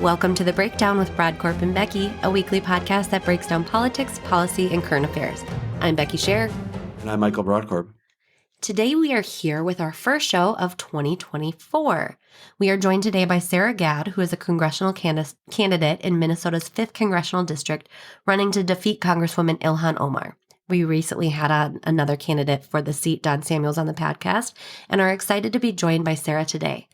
Welcome to The Breakdown with Brodkorb and Becky, a weekly podcast that breaks down politics, policy, and current affairs. I'm Becky Scherr. And I'm Michael Brodkorb. Today we are here with our first show of 2024. We are joined today by Sarah Gad, who is a congressional candidate in Minnesota's 5th Congressional District, running to defeat Congresswoman Ilhan Omar. We recently had another candidate for the seat, Don Samuels, on the podcast, and are excited to be joined by Sarah today.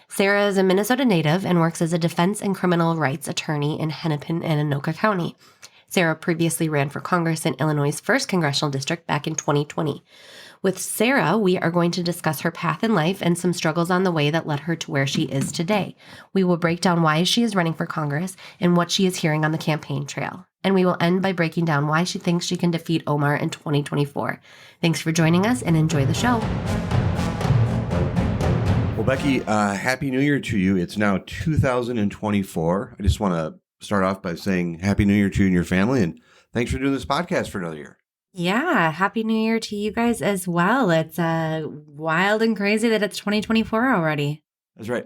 Sarah is a Minnesota native and works as a defense and criminal rights attorney in Hennepin and Anoka County. Sarah previously ran for Congress in Illinois' 1st Congressional District back in 2020. With Sarah, we are going to discuss her path in life and some struggles on the way that led her to where she is today. We will break down why she is running for Congress and what she is hearing on the campaign trail. And we will end by breaking down why she thinks she can defeat Omar in 2024. Thanks for joining us and enjoy the show. Well, Becky, Happy New Year to you. It's now 2024. I just want to start off by saying Happy New Year to you and your family, and thanks for doing this podcast for another year. Yeah, Happy New Year to you guys as well. It's wild and crazy that it's 2024 already. That's right.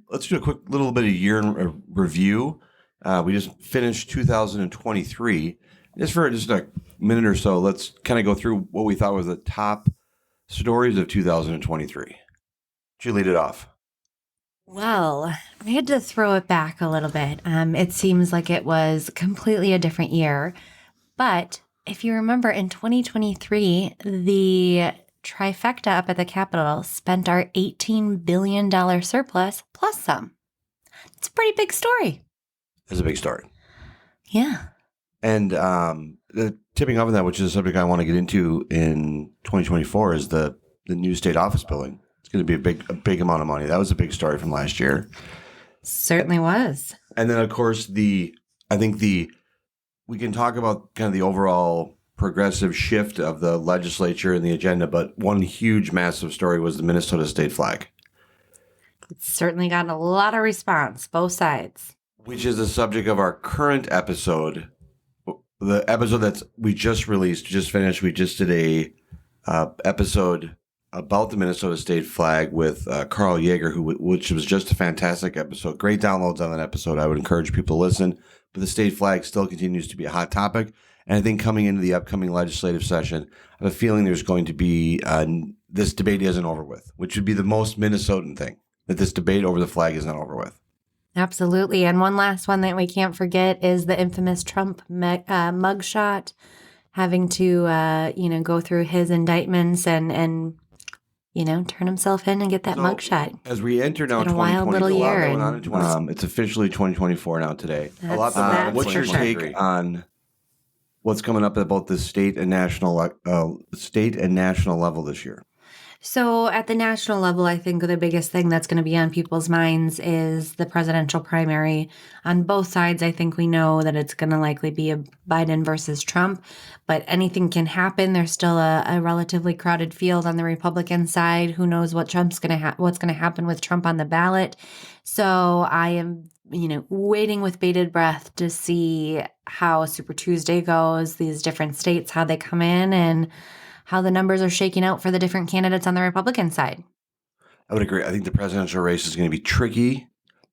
Let's do a quick little bit of year in review. We just finished 2023. Just for just a minute or so, let's kind of go through what we thought was the top stories of 2023. You lead it off. Well, I had to throw it back a little bit. It seems like it was completely a different year. But if you remember, in 2023, the trifecta up at the Capitol spent our $18 billion surplus plus some. It's a pretty big story. It's a big story. Yeah. And the tipping off of that, which is a subject I want to get into in 2024, is the new state office building. It's going to be a big amount of money. That was a big story from last year. Certainly was. And then, of course, we can talk about kind of the overall progressive shift of the legislature and the agenda, but one huge, massive story was the Minnesota state flag. It's certainly gotten a lot of response, both sides. Which is the subject of our current episode. The episode that we just released, just finished. We just did a episode about the Minnesota state flag with Carl Yeager, which was just a fantastic episode. Great downloads on that episode. I would encourage people to listen. But the state flag still continues to be a hot topic. And I think coming into the upcoming legislative session, I have a feeling there's going to be this debate isn't over with, which would be the most Minnesotan thing, that this debate over the flag is not over with. Absolutely. And one last one that we can't forget is the infamous Trump mugshot, having to, go through his indictments and turn himself in and get that mugshot. As we enter now 2020, wild little year. It's officially 2024 now today. What's your take on what's coming up at both the state and national level this year? So at the national level, I think the biggest thing that's going to be on people's minds is the presidential primary. On both sides, I think we know that it's going to likely be a Biden versus Trump, but anything can happen. There's still a relatively crowded field on the Republican side. Who knows what what's going to happen with Trump on the ballot. So I am, waiting with bated breath to see how Super Tuesday goes, these different states, how they come in, and how the numbers are shaking out for the different candidates on the Republican side. I would agree. I think the presidential race is going to be tricky,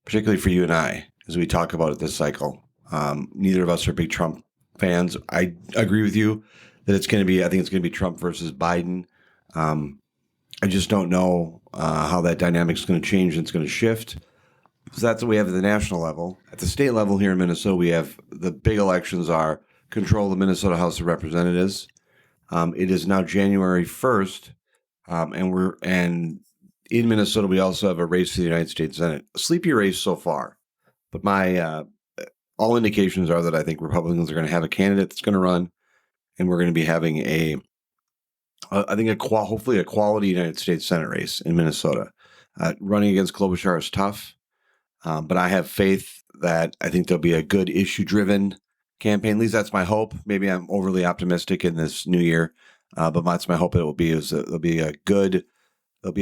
particularly for you and I, as we talk about it this cycle. Neither of us are big Trump fans. I agree with you that I think it's going to be Trump versus Biden. I just don't know how that dynamic is going to change and it's going to shift. So that's what we have at the national level. At the state level here in Minnesota, we have the big elections are control the Minnesota House of Representatives. It is now January 1st, and in Minnesota we also have a race for the United States Senate. A sleepy race so far, but my all indications are that I think Republicans are going to have a candidate that's going to run, and we're going to be having hopefully a quality United States Senate race in Minnesota. Running against Klobuchar is tough, but I have faith that I think there'll be a good issue-driven campaign. At least that's my hope. Maybe I'm overly optimistic in this new year, but that's my hope. There'll be a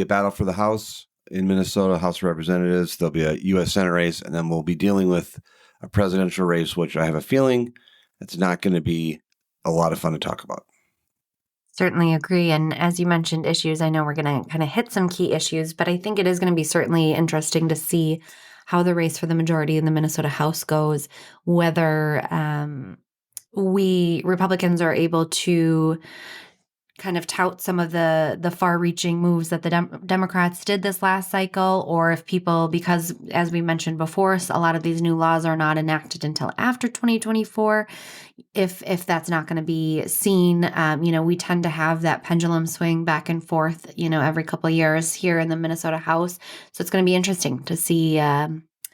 battle for the House in Minnesota, House of Representatives. There'll be a U.S. Senate race, and then we'll be dealing with a presidential race, which I have a feeling it's not going to be a lot of fun to talk about. Certainly agree. And as you mentioned issues, I know we're going to kind of hit some key issues, but I think it is going to be certainly interesting to see how the race for the majority in the Minnesota House goes, whether we Republicans are able to kind of tout some of the far-reaching moves that the Democrats did this last cycle, or if people, because as we mentioned before, a lot of these new laws are not enacted until after 2024, if that's not going to be seen. We tend to have that pendulum swing back and forth, every couple of years here in the Minnesota House. So it's going to be interesting to see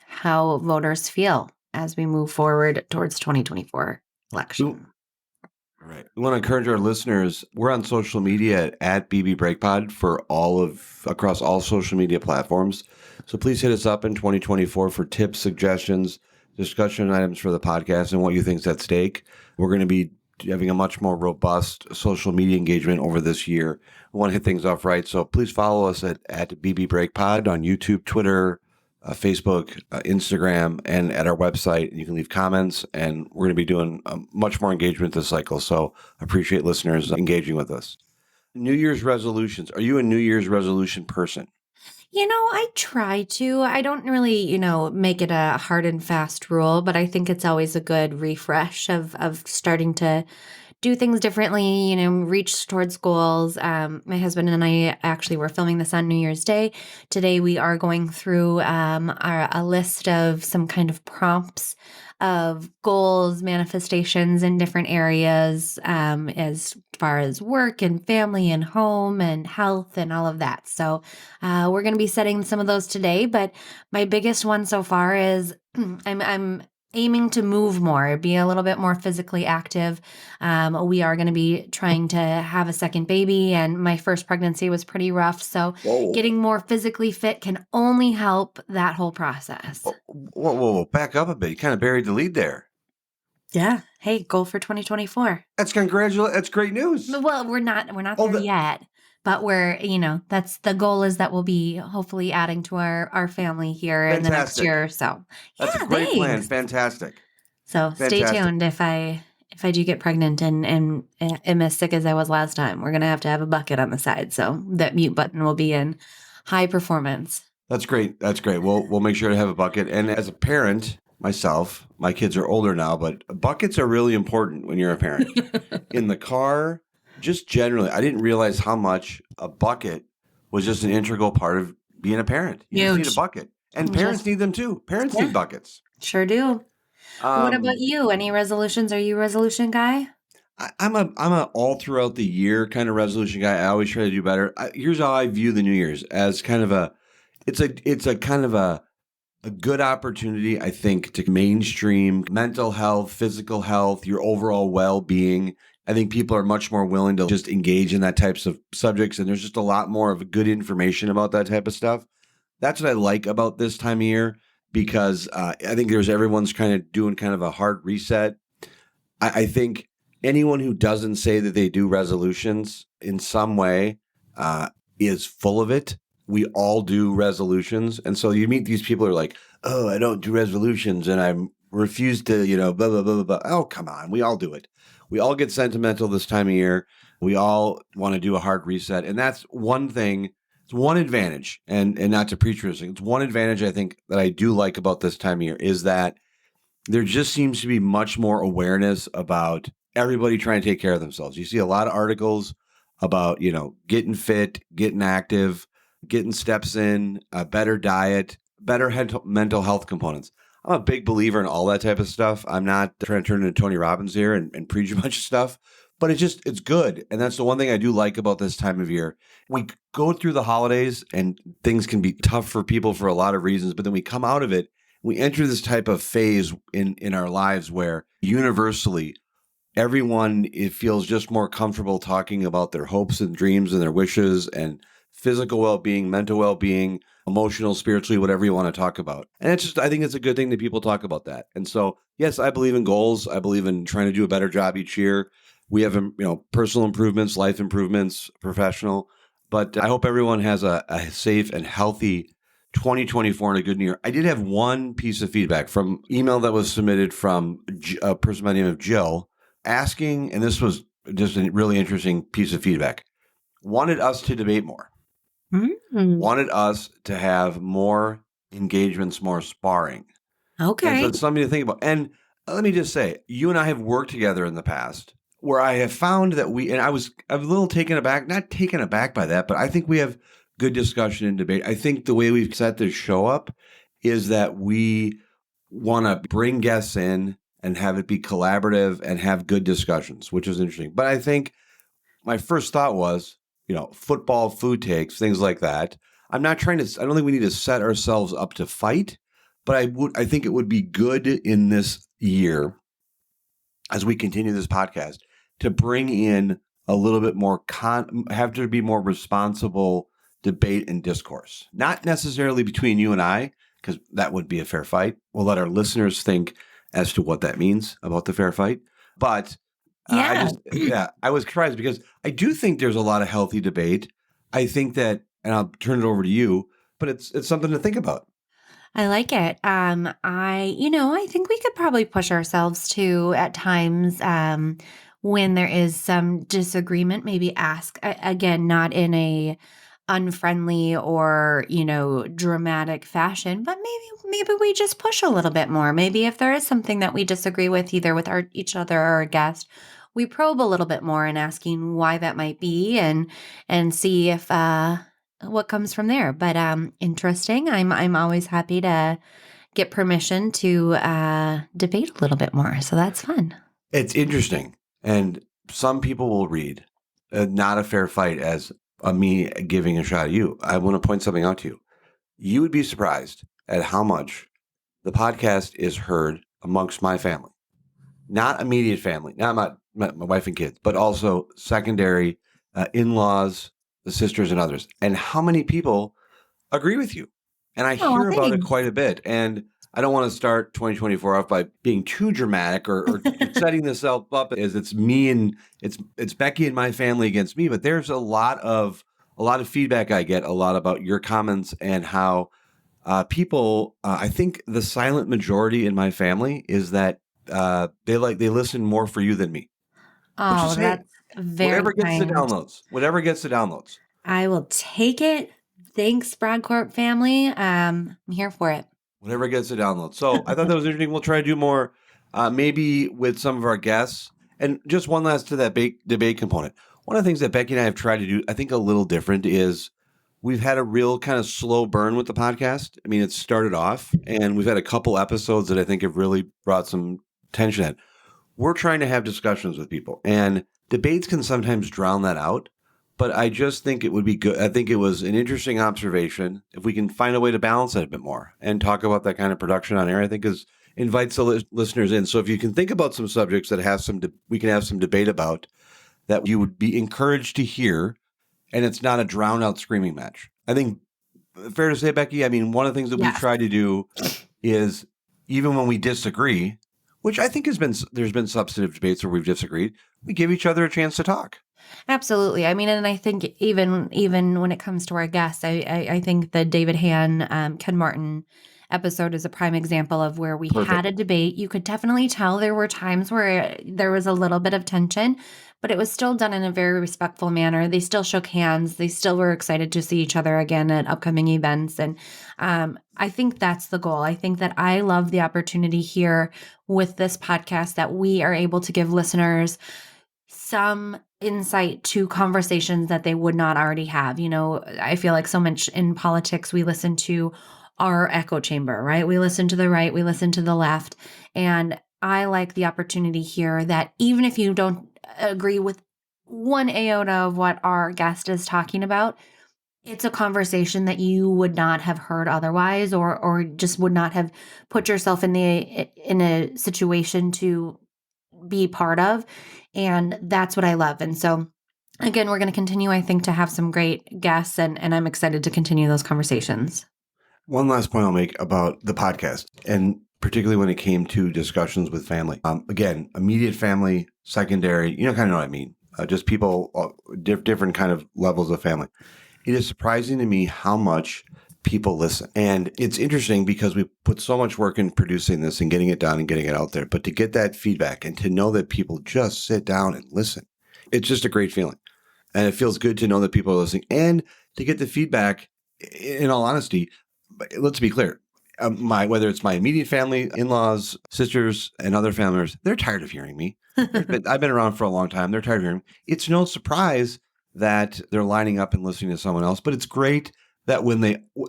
how voters feel as we move forward towards 2024 election. All right. We want to encourage our listeners. We're on social media at BB BreakPod across all social media platforms. So please hit us up in 2024 for tips, suggestions, discussion items for the podcast, and what you think is at stake. We're going to be having a much more robust social media engagement over this year. We want to hit things off right. So please follow us at BB BreakPod on YouTube, Twitter, Facebook, Instagram, and at our website. You can leave comments, and we're going to be doing much more engagement this cycle. So appreciate listeners engaging with us. New Year's resolutions. Are you a New Year's resolution person? I try to. I don't really, make it a hard and fast rule, but I think it's always a good refresh of starting to do things differently, reach towards goals. My husband and I actually were filming this on New Year's Day. Today we are going through a list of some kind of prompts of goals, manifestations in different areas, as far as work and family and home and health and all of that. So we're going to be setting some of those today. But my biggest one so far is I'm aiming to move more, be a little bit more physically active. We are going to be trying to have a second baby, and my first pregnancy was pretty rough. So getting more physically fit can only help that whole process. Whoa. Back up a bit. You kind of buried the lead there. Yeah. Hey, goal for 2024. That's great news. Well, we're not there yet. But that's the goal, is that we'll be hopefully adding to our family here in the next year or so. That's a great plan. Fantastic. So stay tuned. If I do get pregnant and am as sick as I was last time, we're going to have a bucket on the side. So that mute button will be in high performance. That's great. We'll make sure to have a bucket. And as a parent myself, my kids are older now, but buckets are really important when you're a parent. In the car, just generally, I didn't realize how much a bucket was just an integral part of being a parent. You just need a bucket. And parents need them too. Parents need buckets. Sure do. What about you? Any resolutions? Are you a resolution guy? I'm a all throughout the year kind of resolution guy. I always try to do better. Here's how I view the New Year's, as kind of it's a kind of a good opportunity, I think, to mainstream mental health, physical health, your overall well-being. I think people are much more willing to just engage in that types of subjects, and there's just a lot more of good information about that type of stuff. That's what I like about this time of year, because I think everyone's kind of doing kind of a hard reset. I think anyone who doesn't say that they do resolutions in some way is full of it. We all do resolutions. And so you meet these people who are like, oh, I don't do resolutions and I refuse to, blah, blah, blah, blah, blah. Oh, come on. We all do it. We all get sentimental this time of year. We all want to do a hard reset. And that's one thing. It's one advantage, and not to preach this. It's one advantage I think that I do like about this time of year, is that there just seems to be much more awareness about everybody trying to take care of themselves. You see a lot of articles about, getting fit, getting active, getting steps in, a better diet, better mental health components. I'm a big believer in all that type of stuff. I'm not trying to turn into Tony Robbins here and preach a bunch of stuff, but it's good. And that's the one thing I do like about this time of year. We go through the holidays and things can be tough for people for a lot of reasons, but then we come out of it. We enter this type of phase in our lives where universally everyone, it feels just more comfortable talking about their hopes and dreams and their wishes and physical well-being, mental well-being, emotional, spiritually, whatever you want to talk about. And I think it's a good thing that people talk about that. And so, yes, I believe in goals. I believe in trying to do a better job each year. We have, personal improvements, life improvements, professional. But I hope everyone has a safe and healthy 2024 and a good new year. I did have one piece of feedback from email that was submitted from a person by the name of Jill, asking, and this was just a really interesting piece of feedback, wanted us to debate more. Wanted us to have more engagements, more sparring. And so Okay. it's something to think about. And let me just say, you and I have worked together in the past where I have found that I'm a little taken aback, not taken aback by that, but I think we have good discussion and debate. I think the way we've set this show up is that we want to bring guests in and have it be collaborative and have good discussions, which is interesting. But I think my first thought was, football, food takes, things like that. I don't think we need to set ourselves up to fight, but I think it would be good in this year as we continue this podcast to bring in a little bit more have to be more responsible debate and discourse, not necessarily between you and I, because that would be a fair fight. We'll let our listeners think as to what that means about the fair fight. But Yeah. I was surprised because I do think there's a lot of healthy debate. I think that, and I'll turn it over to you, but it's something to think about. I like it. I think we could probably push ourselves to at times when there is some disagreement, maybe ask again, not in a unfriendly or, dramatic fashion, but maybe we just push a little bit more. Maybe if there is something that we disagree with, either with each other or a guest, we probe a little bit more in asking why that might be and see if what comes from there. But interesting. I'm always happy to get permission to debate a little bit more. So that's fun. It's interesting. And some people will read not a fair fight as me giving a shot at you. I want to point something out to you. You would be surprised at how much the podcast is heard amongst my family, not immediate family, not my wife and kids, but also secondary in-laws, the sisters and others, and how many people agree with you. And I Oh, hear about it thanks. quite a bit. And I don't want to start 2024 off by being too dramatic or setting this up as it's me and it's Becky and my family against me. But there's a lot of feedback I get, a lot about your comments and how people. I think the silent majority in my family is that they listen more for you than me. Which is, Oh, hey, that's very whatever gets the kind. downloads, whatever gets the downloads. I will take it. Thanks, Brodkorb family. I'm here for it. Whatever gets the download. So I thought that was interesting. We'll try to do more, maybe with some of our guests. And just one last to that debate component. One of the things that Becky and I have tried to do, I think a little different, is we've had a real kind of slow burn with the podcast. I mean, it started off, and we've had a couple episodes that I think have really brought some tension in. We're trying to have discussions with people, and debates can sometimes drown that out. But I just think it would be good. I think it was an interesting observation. If we can find a way to balance it a bit more and talk about that kind of production on air, I think invites the listeners in. So if you can think about some subjects that we can have some debate about that you would be encouraged to hear, and it's not a drowned out screaming match. I think fair to say, Becky, I mean, one of the things that we Yes. try to do is even when we disagree, which I think there's been substantive debates where we've disagreed, we give each other a chance to talk. Absolutely. I mean, and I think even when it comes to our guests, I think the David Han, Ken Martin episode is a prime example of where we Perfect. had a debate. You could definitely tell there were times where there was a little bit of tension, but it was still done in a very respectful manner. They still shook hands. They still were excited to see each other again at upcoming events. And I think that's the goal. I think that I love the opportunity here with this podcast that we are able to give listeners some insight to conversations that they would not already have. I feel like so much in politics, we listen to our echo chamber, right? We listen to the right, we listen to the left. And I like the opportunity here that even if you don't agree with one iota of what our guest is talking about, it's a conversation that you would not have heard otherwise, or just would not have put yourself in a situation to be part of. And that's what I love. And so again, we're going to continue, I think, to have some great guests, and I'm excited to continue those conversations. One last point I'll make about the podcast, and particularly when it came to discussions with family. Again, immediate family, secondary, kind of know what I mean. Just people, different kind of levels of family. It is surprising to me how much people listen. And it's interesting because we put so much work in producing this and getting it done and getting it out there. But to get that feedback and to know that people just sit down and listen, it's just a great feeling. And it feels good to know that people are listening and to get the feedback, in all honesty, let's be clear. Whether it's my immediate family, in-laws, sisters, and other family members, they're tired of hearing me. I've been around for a long time. They're tired of hearing me. It's no surprise that they're lining up and listening to someone else, but it's great that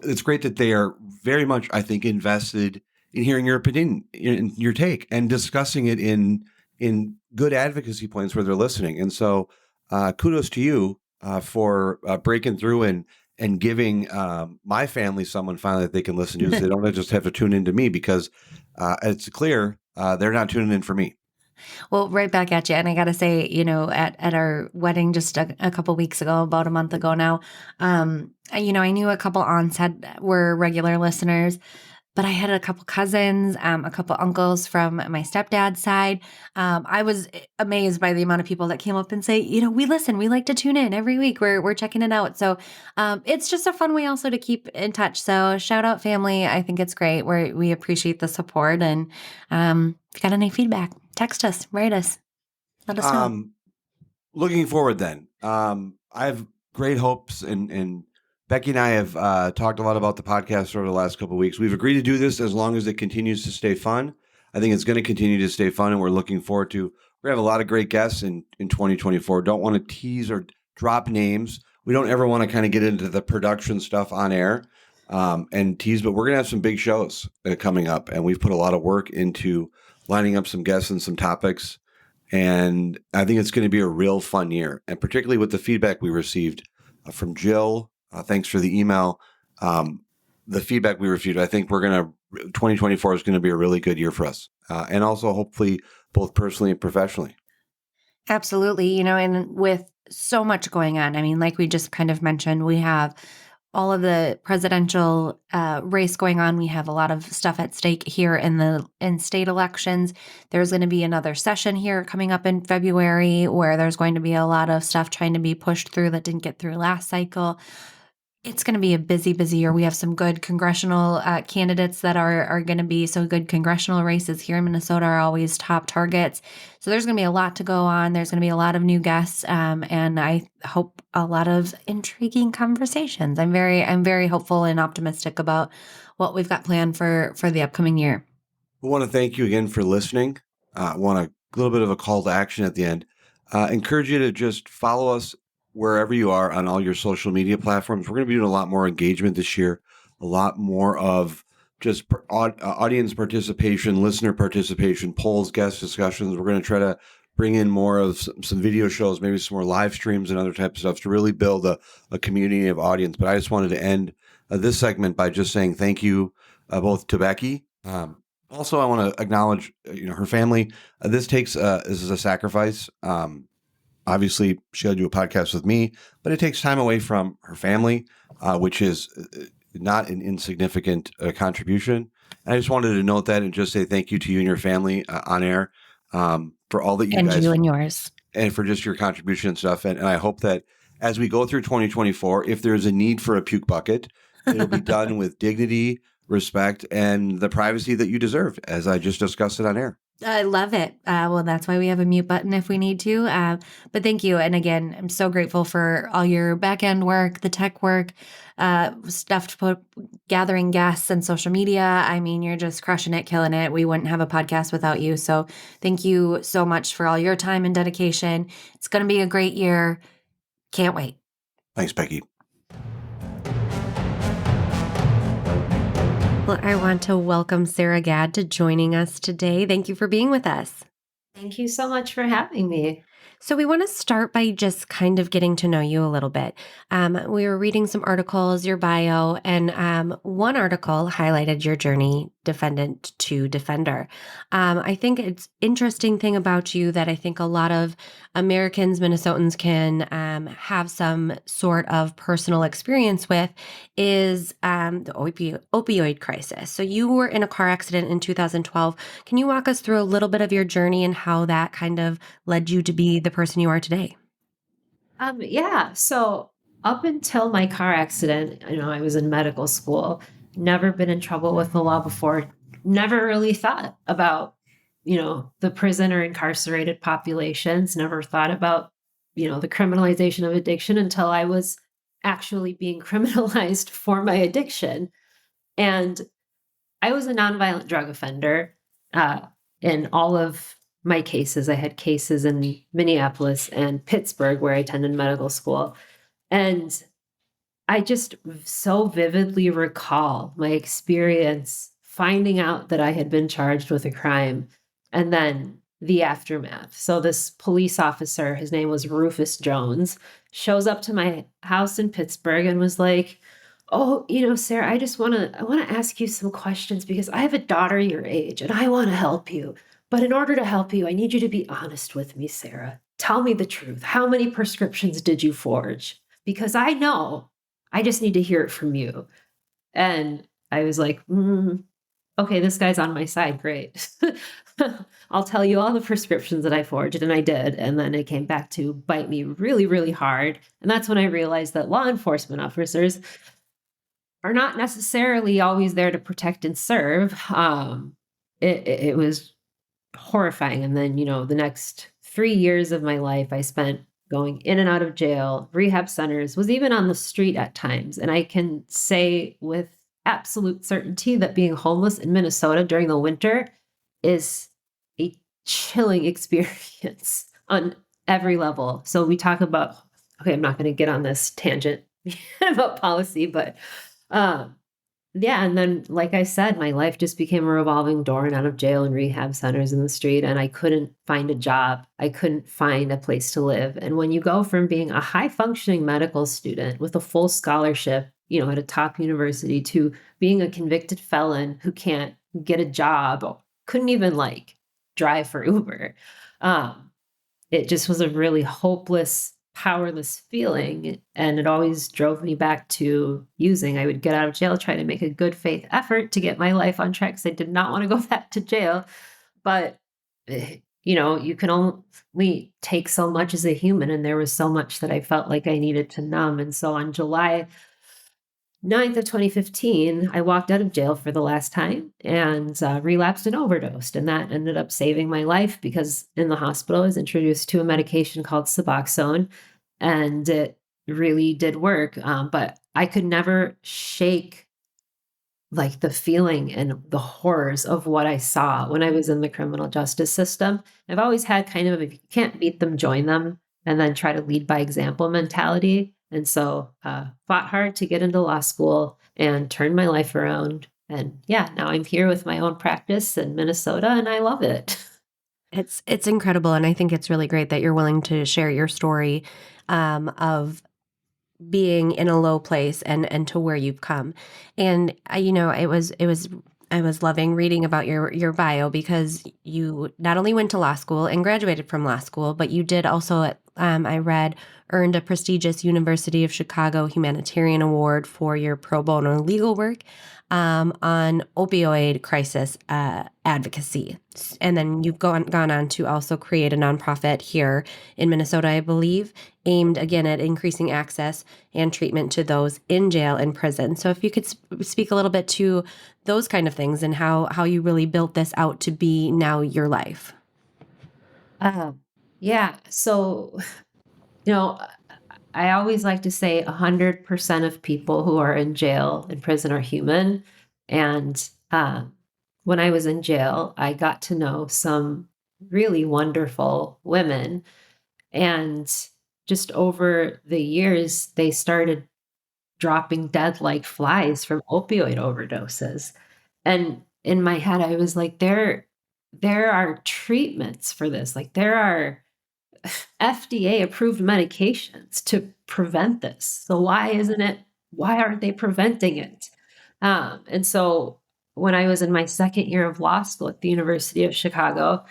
it's great that they are very much, I think, invested in hearing your opinion, in your take, and discussing it in good advocacy points where they're listening. And so, kudos to you for breaking through and giving my family someone finally that they can listen to, so they don't just have to tune into me, because it's clear they're not tuning in for me. Well, right back at you. And I got to say, at our wedding just a couple weeks ago, about a month ago now, I knew a couple aunts were regular listeners, but I had a couple cousins, a couple uncles from my stepdad's side. I was amazed by the amount of people that came up and say, we listen, we like to tune in every week. We're checking it out. So it's just a fun way also to keep in touch. So shout out family. I think it's great. We appreciate the support. And if you got any feedback, text us, write us, let us know. Looking forward then. I have great hopes, and Becky and I have talked a lot about the podcast over the last couple of weeks. We've agreed to do this as long as it continues to stay fun. I think it's going to continue to stay fun, and we're looking forward to. We're going to have a lot of great guests in 2024. Don't want to tease or drop names. We don't ever want to kind of get into the production stuff on air and tease, but we're going to have some big shows coming up, and we've put a lot of work into lining up some guests and some topics. And I think it's going to be a real fun year, and particularly with the feedback we received from Jill. Thanks for the email. The feedback we received, I think 2024 is going to be a really good year for us. And also hopefully both personally and professionally. Absolutely. And with so much going on, I mean, like we just kind of mentioned, we have all of the presidential race going on. We have a lot of stuff at stake here in state elections. There's going to be another session here coming up in February where there's going to be a lot of stuff trying to be pushed through that didn't get through last cycle. It's going to be a busy year. We have some good congressional candidates that are going to be so good. Congressional races here in Minnesota are always top targets. So there's going to be a lot to go on. There's going to be a lot of new guests, and I hope a lot of intriguing conversations. I'm very hopeful and optimistic about what we've got planned for the upcoming year. We want to thank you again for listening. Want a little bit of a call to action at the end. Encourage you to just follow us wherever you are on all your social media platforms. We're going to be doing a lot more engagement this year, a lot more of just audience participation, listener participation, polls, guest discussions. We're going to try to bring in more of some video shows, maybe some more live streams and other types of stuff to really build a community of audience. But I just wanted to end this segment by just saying thank you both to Becky. Also, I want to acknowledge her family. This is a sacrifice. Obviously, she had to do a podcast with me, but it takes time away from her family, which is not an insignificant contribution. And I just wanted to note that and just say thank you to you and your family on air for all that you guys. And you and yours. And for just your contribution and stuff. And I hope that as we go through 2024, if there's a need for a puke bucket, it'll be done with dignity, respect, and the privacy that you deserve, as I just discussed it on air. I love it. Well, that's why we have a mute button if we need to. But thank you. And again, I'm so grateful for all your back end work, the tech work, stuff to put, gathering guests and social media. I mean, you're just crushing it, killing it. We wouldn't have a podcast without you. So thank you so much for all your time and dedication. It's going to be a great year. Can't wait. Thanks, Becky. Well, I want to welcome Sarah Gad to joining us today. Thank you for being with us. Thank you so much for having me. So we want to start by just kind of getting to know you a little bit. We were reading some articles, your bio, and one article highlighted your journey defendant to defender. I think it's interesting thing about you that I think a lot of Americans, Minnesotans can have some sort of personal experience with is the opioid crisis. So you were in a car accident in 2012. Can you walk us through a little bit of your journey and how that kind of led you to be the person you are today? Yeah. So up until my car accident, I was in medical school, never been in trouble with the law before, never really thought about, the prison or incarcerated populations, never thought about, the criminalization of addiction until I was actually being criminalized for my addiction. And I was a nonviolent drug offender. In all of my cases, I had cases in Minneapolis and Pittsburgh, where I attended medical school. And I just so vividly recall my experience finding out that I had been charged with a crime and then the aftermath. So this police officer, his name was Rufus Jones, shows up to my house in Pittsburgh and was like, "Oh, Sarah, I want to ask you some questions because I have a daughter your age and I want to help you. But in order to help you, I need you to be honest with me, Sarah. Tell me the truth. How many prescriptions did you forge? Because I know I just need to hear it from you." And I was like, okay, this guy's on my side. Great. I'll tell you all the prescriptions that I forged. And I did. And then it came back to bite me really, really hard. And that's when I realized that law enforcement officers are not necessarily always there to protect and serve. It was horrifying. And then, the next 3 years of my life, I spent going in and out of jail, rehab centers, was even on the street at times. And I can say with absolute certainty that being homeless in Minnesota during the winter is a chilling experience on every level. So we talk about, okay, I'm not going to get on this tangent about policy, but yeah. And then, like I said, my life just became a revolving door and out of jail and rehab centers in the street. And I couldn't find a job. I couldn't find a place to live. And when you go from being a high functioning medical student with a full scholarship, at a top university, to being a convicted felon who can't get a job, or couldn't even drive for Uber, it just was a really hopeless, powerless feeling. And it always drove me back to using. I would get out of jail, try to make a good faith effort to get my life on track, because I did not want to go back to jail. But, you can only take so much as a human. And there was so much that I felt like I needed to numb. And so on July 9th of 2015, I walked out of jail for the last time and relapsed and overdosed. And that ended up saving my life, because in the hospital I was introduced to a medication called Suboxone, and it really did work. But I could never shake the feeling and the horrors of what I saw when I was in the criminal justice system. I've always had kind of, if you can't beat them, join them, and then try to lead by example mentality. And so fought hard to get into law school and turned my life around. And yeah, now I'm here with my own practice in Minnesota, and I love it. It's incredible, and I think it's really great that you're willing to share your story of being in a low place and to where you've come. And I was loving reading about your bio, because you not only went to law school and graduated from law school, but you did also, I read, earned a prestigious University of Chicago Humanitarian Award for your pro bono legal work on opioid crisis advocacy. And then you've gone on to also create a nonprofit here in Minnesota, I believe, aimed again at increasing access and treatment to those in jail and prison. So if you could speak a little bit to those kind of things and how you really built this out to be now your life. Yeah. So, I always like to say 100% of people who are in jail and prison are human. And when I was in jail, I got to know some really wonderful women. And just over the years, they started dropping dead like flies from opioid overdoses. And in my head, I was like, there are treatments for this. There are FDA approved medications to prevent this. So why aren't they preventing it? And so when I was in my second year of law school at the University of Chicago,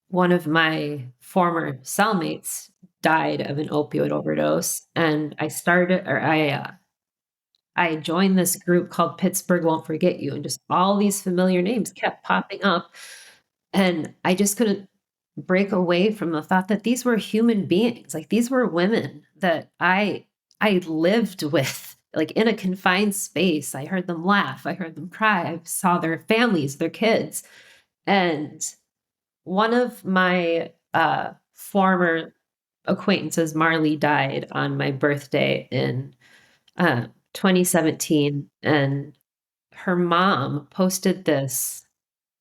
one of my former cellmates died of an opioid overdose. And I joined this group called Pittsburgh Won't Forget You. And just all these familiar names kept popping up. And I just couldn't break away from the thought that these were human beings. These were women that I lived with, in a confined space. I heard them laugh. I heard them cry. I saw their families, their kids. And one of my former acquaintances, Marley, died on my birthday in 2017, and her mom posted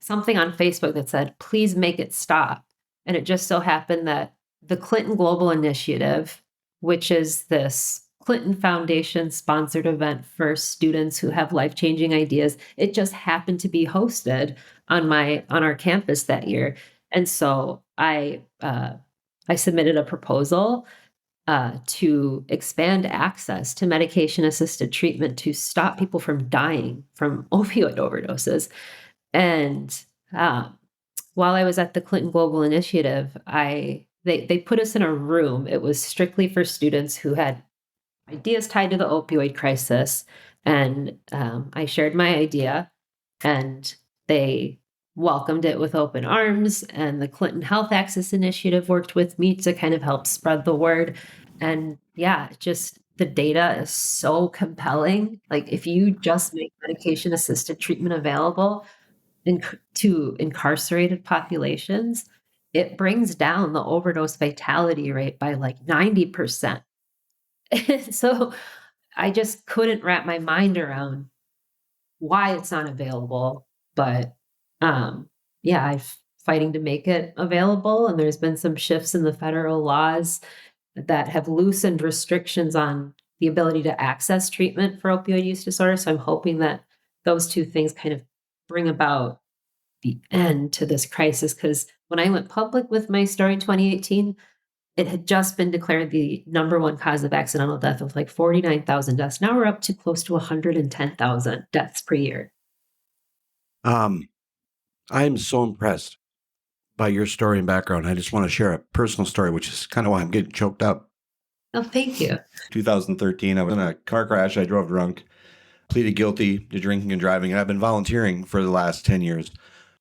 something on Facebook that said, "Please make it stop." And it just so happened that the Clinton Global Initiative, which is this Clinton Foundation sponsored event for students who have life-changing ideas, it just happened to be hosted on our campus that year. And so I submitted a proposal to expand access to medication-assisted treatment to stop people from dying from opioid overdoses. And um, while I was at the Clinton Global Initiative, they put us in a room. It was strictly for students who had ideas tied to the opioid crisis, and I shared my idea, and they welcomed it with open arms. And the Clinton Health Access Initiative worked with me to kind of help spread the word. And yeah, just the data is so compelling. Like, if you just make medication assisted treatment available to incarcerated populations, it brings down the overdose fatality rate by like 90%. So I just couldn't wrap my mind around why it's not available. But yeah, I'm fighting to make it available. And there's been some shifts in the federal laws that have loosened restrictions on the ability to access treatment for opioid use disorder. So I'm hoping that those two things kind of bring about the end to this crisis. Because when I went public with my story in 2018, it had just been declared the number one cause of accidental death with like 49,000 deaths. Now we're up to close to 110,000 deaths per year. I am so impressed by your story and background. I just want to share a personal story, which is kind of why I'm getting choked up. Oh, thank you. 2013, I was in a car crash. I drove drunk, pleaded guilty to drinking and driving, and I've been volunteering for the last 10 years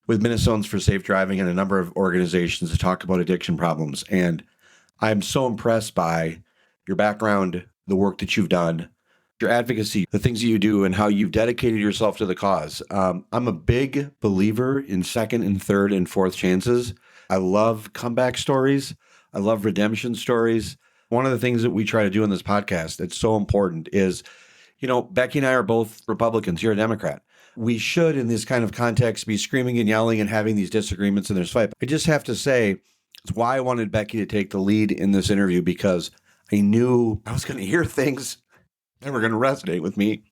with Minnesotans for Safe Driving and a number of organizations to talk about addiction problems. And I'm so impressed by your background, the work that you've done, your advocacy, the things that you do, and how you've dedicated yourself to the cause. I'm a big believer in second and third and fourth chances. I love comeback stories. I love redemption stories. One of the things that we try to do in this podcast that's so important is, Becky and I are both Republicans. You're a Democrat. We should, in this kind of context, be screaming and yelling and having these disagreements and there's fight. I just have to say, it's why I wanted Becky to take the lead in this interview, because I knew I was going to hear things that were going to resonate with me.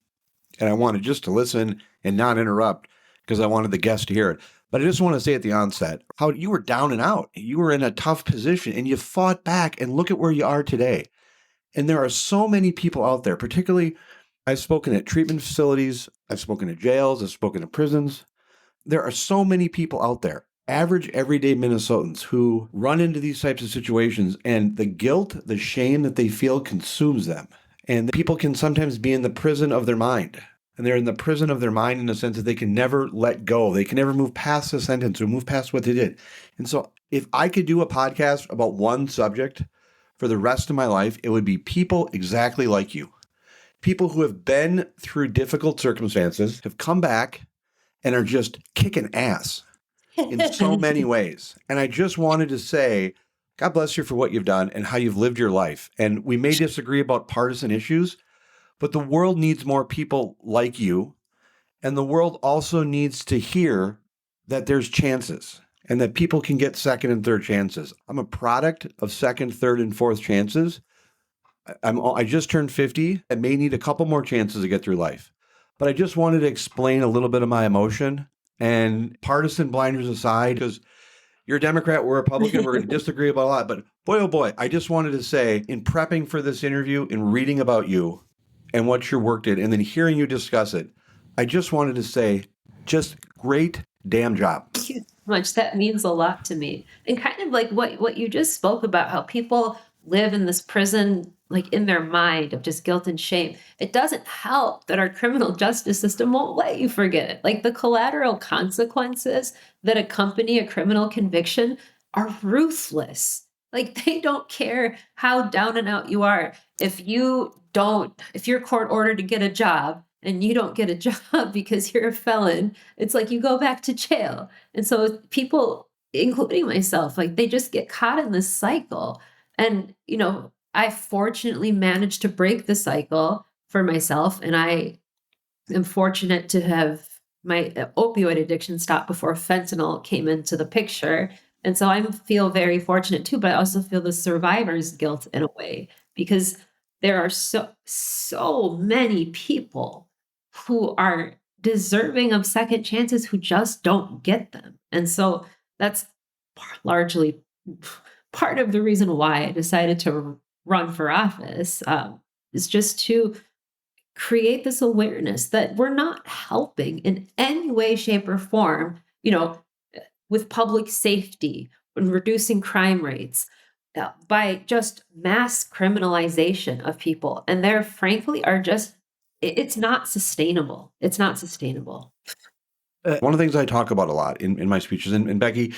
And I wanted just to listen and not interrupt because I wanted the guest to hear it. But I just want to say at the onset how you were down and out. You were in a tough position and you fought back, and look at where you are today. And there are so many people out there, particularly I've spoken at treatment facilities, I've spoken at jails, I've spoken at prisons. There are so many people out there, average, everyday Minnesotans, who run into these types of situations, and the guilt, the shame that they feel consumes them. And people can sometimes be in the prison of their mind. And they're in the prison of their mind in the sense that they can never let go. They can never move past the sentence or move past what they did. And so if I could do a podcast about one subject for the rest of my life, it would be people exactly like you. People who have been through difficult circumstances, have come back, and are just kicking ass in so many ways. And I just wanted to say, God bless you for what you've done and how you've lived your life. And we may disagree about partisan issues, but the world needs more people like you. And the world also needs to hear that there's chances and that people can get second and third chances. I'm a product of second, third, and fourth chances. I just turned 50. I may need a couple more chances to get through life. But I just wanted to explain a little bit of my emotion, and partisan blinders aside, because you're a Democrat, we're a Republican, we're going to disagree about a lot. But boy, oh boy, I just wanted to say, in prepping for this interview, in reading about you and what your work did, and then hearing you discuss it, I just wanted to say, just great damn job. Thank you so much. That means a lot to me. And kind of like what you just spoke about, how people live in this prison, like in their mind of just guilt and shame. It doesn't help that our criminal justice system won't let you forget it. Like, the collateral consequences that accompany a criminal conviction are ruthless. Like, they don't care how down and out you are. If you're court ordered to get a job and you don't get a job because you're a felon, it's like you go back to jail. And so people, including myself, like, they just get caught in this cycle. And, I fortunately managed to break the cycle. for myself, and I am fortunate to have my opioid addiction stopped before fentanyl came into the picture. And so I feel very fortunate too, but I also feel the survivor's guilt in a way, because there are so many people who are deserving of second chances who just don't get them. And so that's largely part of the reason why I decided to run for office, is just to create this awareness that we're not helping in any way, shape, or form, with public safety and reducing crime rates, by just mass criminalization of people. And there, frankly, it's not sustainable. It's not sustainable. One of the things I talk about a lot in my speeches, and Becky,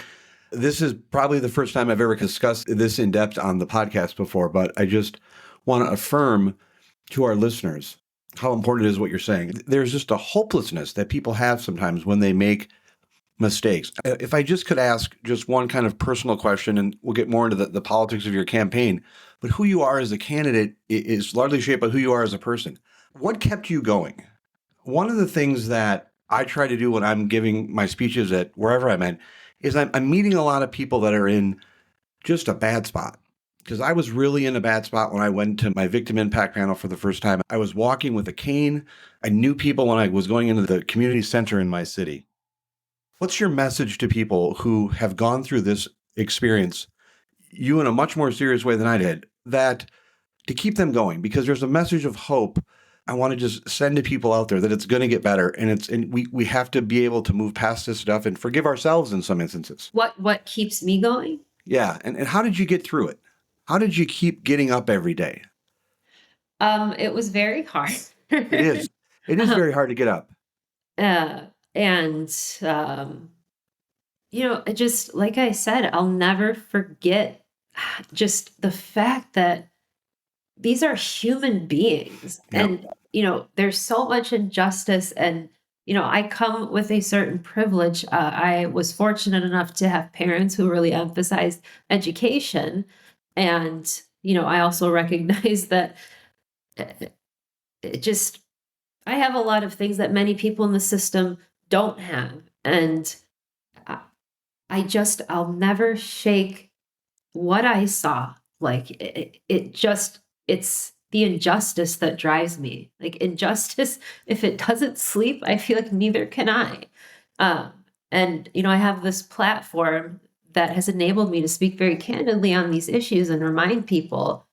this is probably the first time I've ever discussed this in depth on the podcast before, but I just want to affirm to our listeners how important it is what you're saying. There's just a hopelessness that people have sometimes when they make mistakes. If I just could ask just one kind of personal question, and we'll get more into the politics of your campaign, but who you are as a candidate is largely shaped by who you are as a person. What kept you going? One of the things that I try to do when I'm giving my speeches at wherever I'm at is I'm meeting a lot of people that are in just a bad spot. Because I was really in a bad spot when I went to my victim impact panel for the first time. I was walking with a cane. I knew people when I was going into the community center in my city. What's your message to people who have gone through this experience, you in a much more serious way than I did, that to keep them going? Because there's a message of hope I want to just send to people out there that it's going to get better. And we have to be able to move past this stuff and forgive ourselves in some instances. What keeps me going? Yeah. And how did you get through it? How did you keep getting up every day? It was very hard. It is. It is very hard to get up. Just like I said, I'll never forget just the fact that these are human beings. Yep. And, there's so much injustice, and, I come with a certain privilege. I was fortunate enough to have parents who really emphasized education. And, I also recognize that I have a lot of things that many people in the system don't have. And I'll never shake what I saw. Like it's the injustice that drives me. Like injustice, if it doesn't sleep, I feel like neither can I. And I have this platform that has enabled me to speak very candidly on these issues and remind people,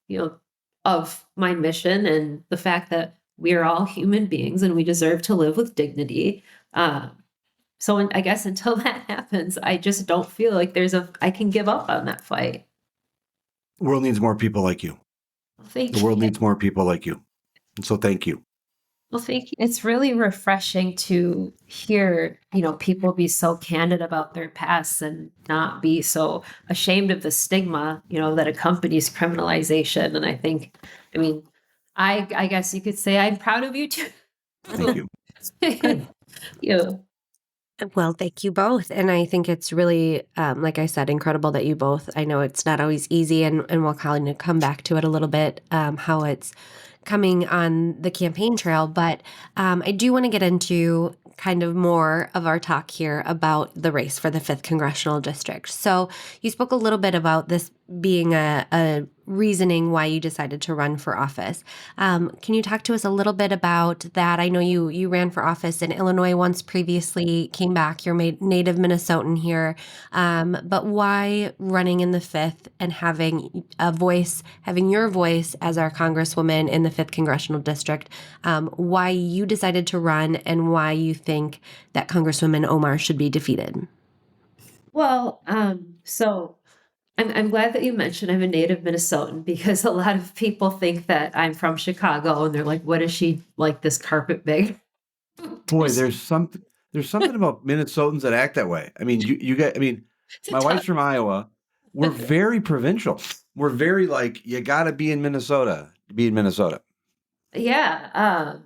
of my mission and the fact that we are all human beings and we deserve to live with dignity. So I guess until that happens, I just don't feel like I can give up on that fight. The world needs more people like you. Thank The world you. needs more people like you. And so thank you. Well, thank you. It's really refreshing to hear, people be so candid about their pasts and not be so ashamed of the stigma, that accompanies criminalization. And I guess you could say I'm proud of you too. Thank you. You. Well, thank you both. And I think it's really, like I said, incredible that you both, I know it's not always easy, and we'll kind of come back to it a little bit, how it's coming on the campaign trail. But I do want to get into kind of more of our talk here about the race for the 5th Congressional District. So you spoke a little bit about this being a reasoning why you decided to run for office. Can you talk to us a little bit about that? I know you ran for office in Illinois once previously, came back, you're native Minnesotan here, but why running in the 5th and having your voice as our Congresswoman in the 5th Congressional District, why you decided to run and why you think that Congresswoman Omar should be defeated? Well, so I'm glad that you mentioned I'm a native Minnesotan, because a lot of people think that I'm from Chicago and they're like, what is she, like this carpet big? Boy, there's something about Minnesotans that act that way. I mean, my wife's from Iowa. We're very provincial. We're very like, you got to be in Minnesota to be in Minnesota. Yeah.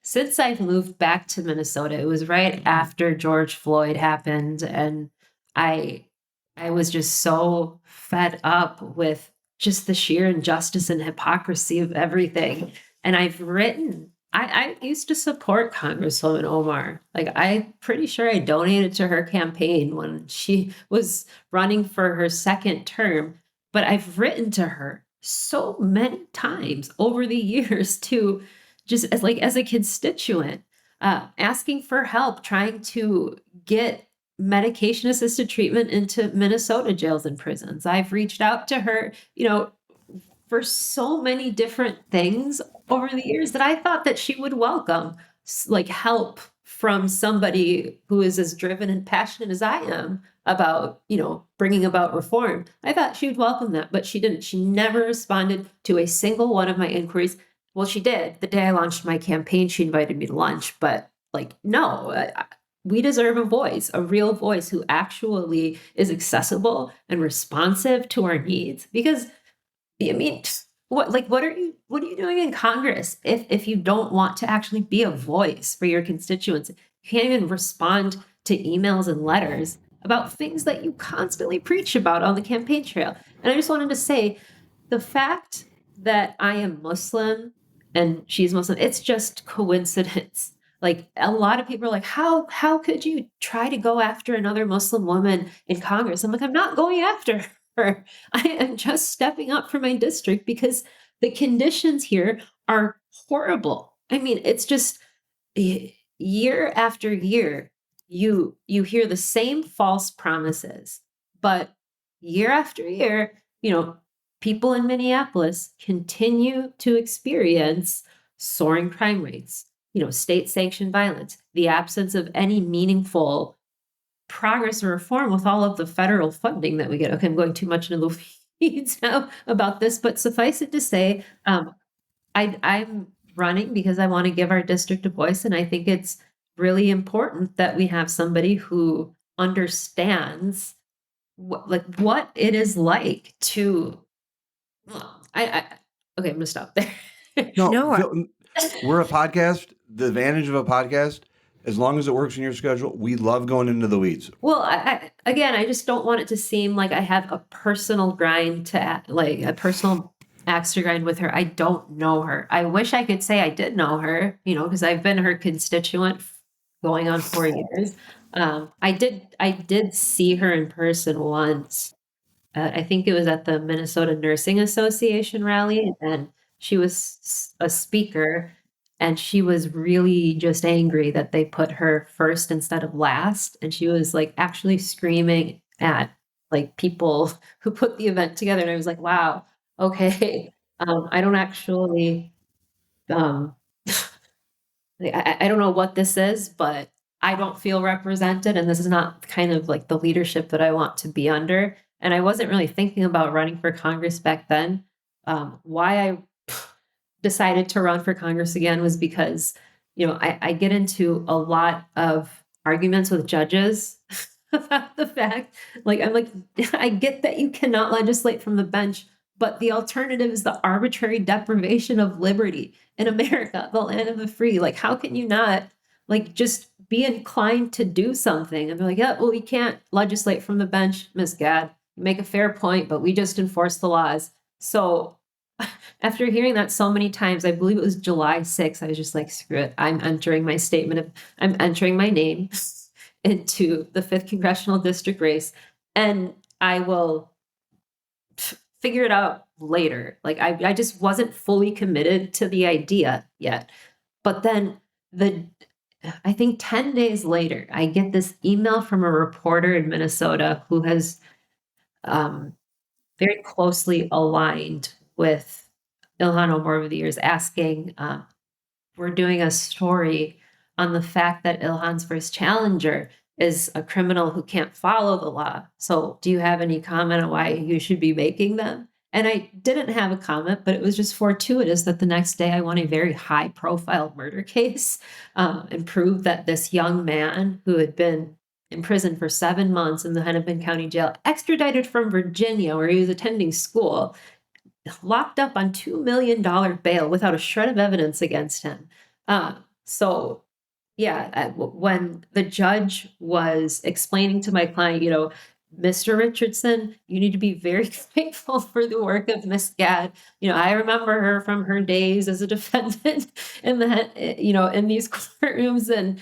Since I've moved back to Minnesota, it was right after George Floyd happened. And I was just so fed up with just the sheer injustice and hypocrisy of everything. And I used to support Congresswoman Omar. Like, I'm pretty sure I donated to her campaign when she was running for her second term. But I've written to her so many times over the years to just as a constituent, asking for help, trying to get medication assisted treatment into Minnesota jails and prisons. I've reached out to her, for so many different things over the years that I thought that she would welcome like help from somebody who is as driven and passionate as I am about, bringing about reform. I thought she would welcome that, but she didn't. She never responded to a single one of my inquiries. Well, she did. The day I launched my campaign, she invited me to lunch, but no, we deserve a voice, a real voice who actually is accessible and responsive to our needs. Because I mean, what are you doing in Congress if you don't want to actually be a voice for your constituents? You can't even respond to emails and letters about things that you constantly preach about on the campaign trail. And I just wanted to say, the fact that I am Muslim and she's Muslim, it's just coincidence. Like, a lot of people are like, how could you try to go after another Muslim woman in Congress? I'm like, I'm not going after her. I am just stepping up for my district because the conditions here are horrible. I mean, it's just year after year, you hear the same false promises, but year after year, people in Minneapolis continue to experience soaring crime rates, state sanctioned violence, the absence of any meaningful progress or reform with all of the federal funding that we get. Okay, I'm going too much into the weeds now about this, but suffice it to say, I'm running because I want to give our district a voice, and I think it's really important that we have somebody who understands what it is like to. Okay, I'm gonna stop there. No, we're a podcast. The advantage of a podcast, as long as it works in your schedule, we love going into the weeds. Well, I just don't want it to seem like I have a personal grind like a personal axe to grind with her. I don't know her. I wish I could say I did know her, because I've been her constituent going on 4 years. I did see her in person once. I think it was at the Minnesota Nursing Association rally, and she was a speaker. And she was really just angry that they put her first instead of last. And she was actually screaming at people who put the event together. And I was like, wow, okay. I don't actually, um, I don't know what this is, but I don't feel represented. And this is not kind of the leadership that I want to be under. And I wasn't really thinking about running for Congress back then. Why I decided to run for Congress again was because, I get into a lot of arguments with judges about the fact, I get that you cannot legislate from the bench, but the alternative is the arbitrary deprivation of liberty in America, the land of the free. How can you not just be inclined to do something? And they're like, yeah, well, we can't legislate from the bench, Ms. Gad. You make a fair point, but we just enforce the laws. So after hearing that so many times, I believe it was July 6th, I was just like, screw it. I'm entering my name into the 5th Congressional District race, and I will figure it out later. I just wasn't fully committed to the idea yet. But then I think 10 days later, I get this email from a reporter in Minnesota who has very closely aligned with Ilhan Omar over the years, asking, we're doing a story on the fact that Ilhan's first challenger is a criminal who can't follow the law. So do you have any comment on why you should be making them? And I didn't have a comment, but it was just fortuitous that the next day I won a very high profile murder case, and proved that this young man who had been in prison for 7 months in the Hennepin County Jail, extradited from Virginia, where he was attending school, locked up on $2 million bail without a shred of evidence against him. So yeah, when the judge was explaining to my client, Mr. Richardson, you need to be very grateful for the work of Miss Gad. I remember her from her days as a defendant in in these courtrooms, and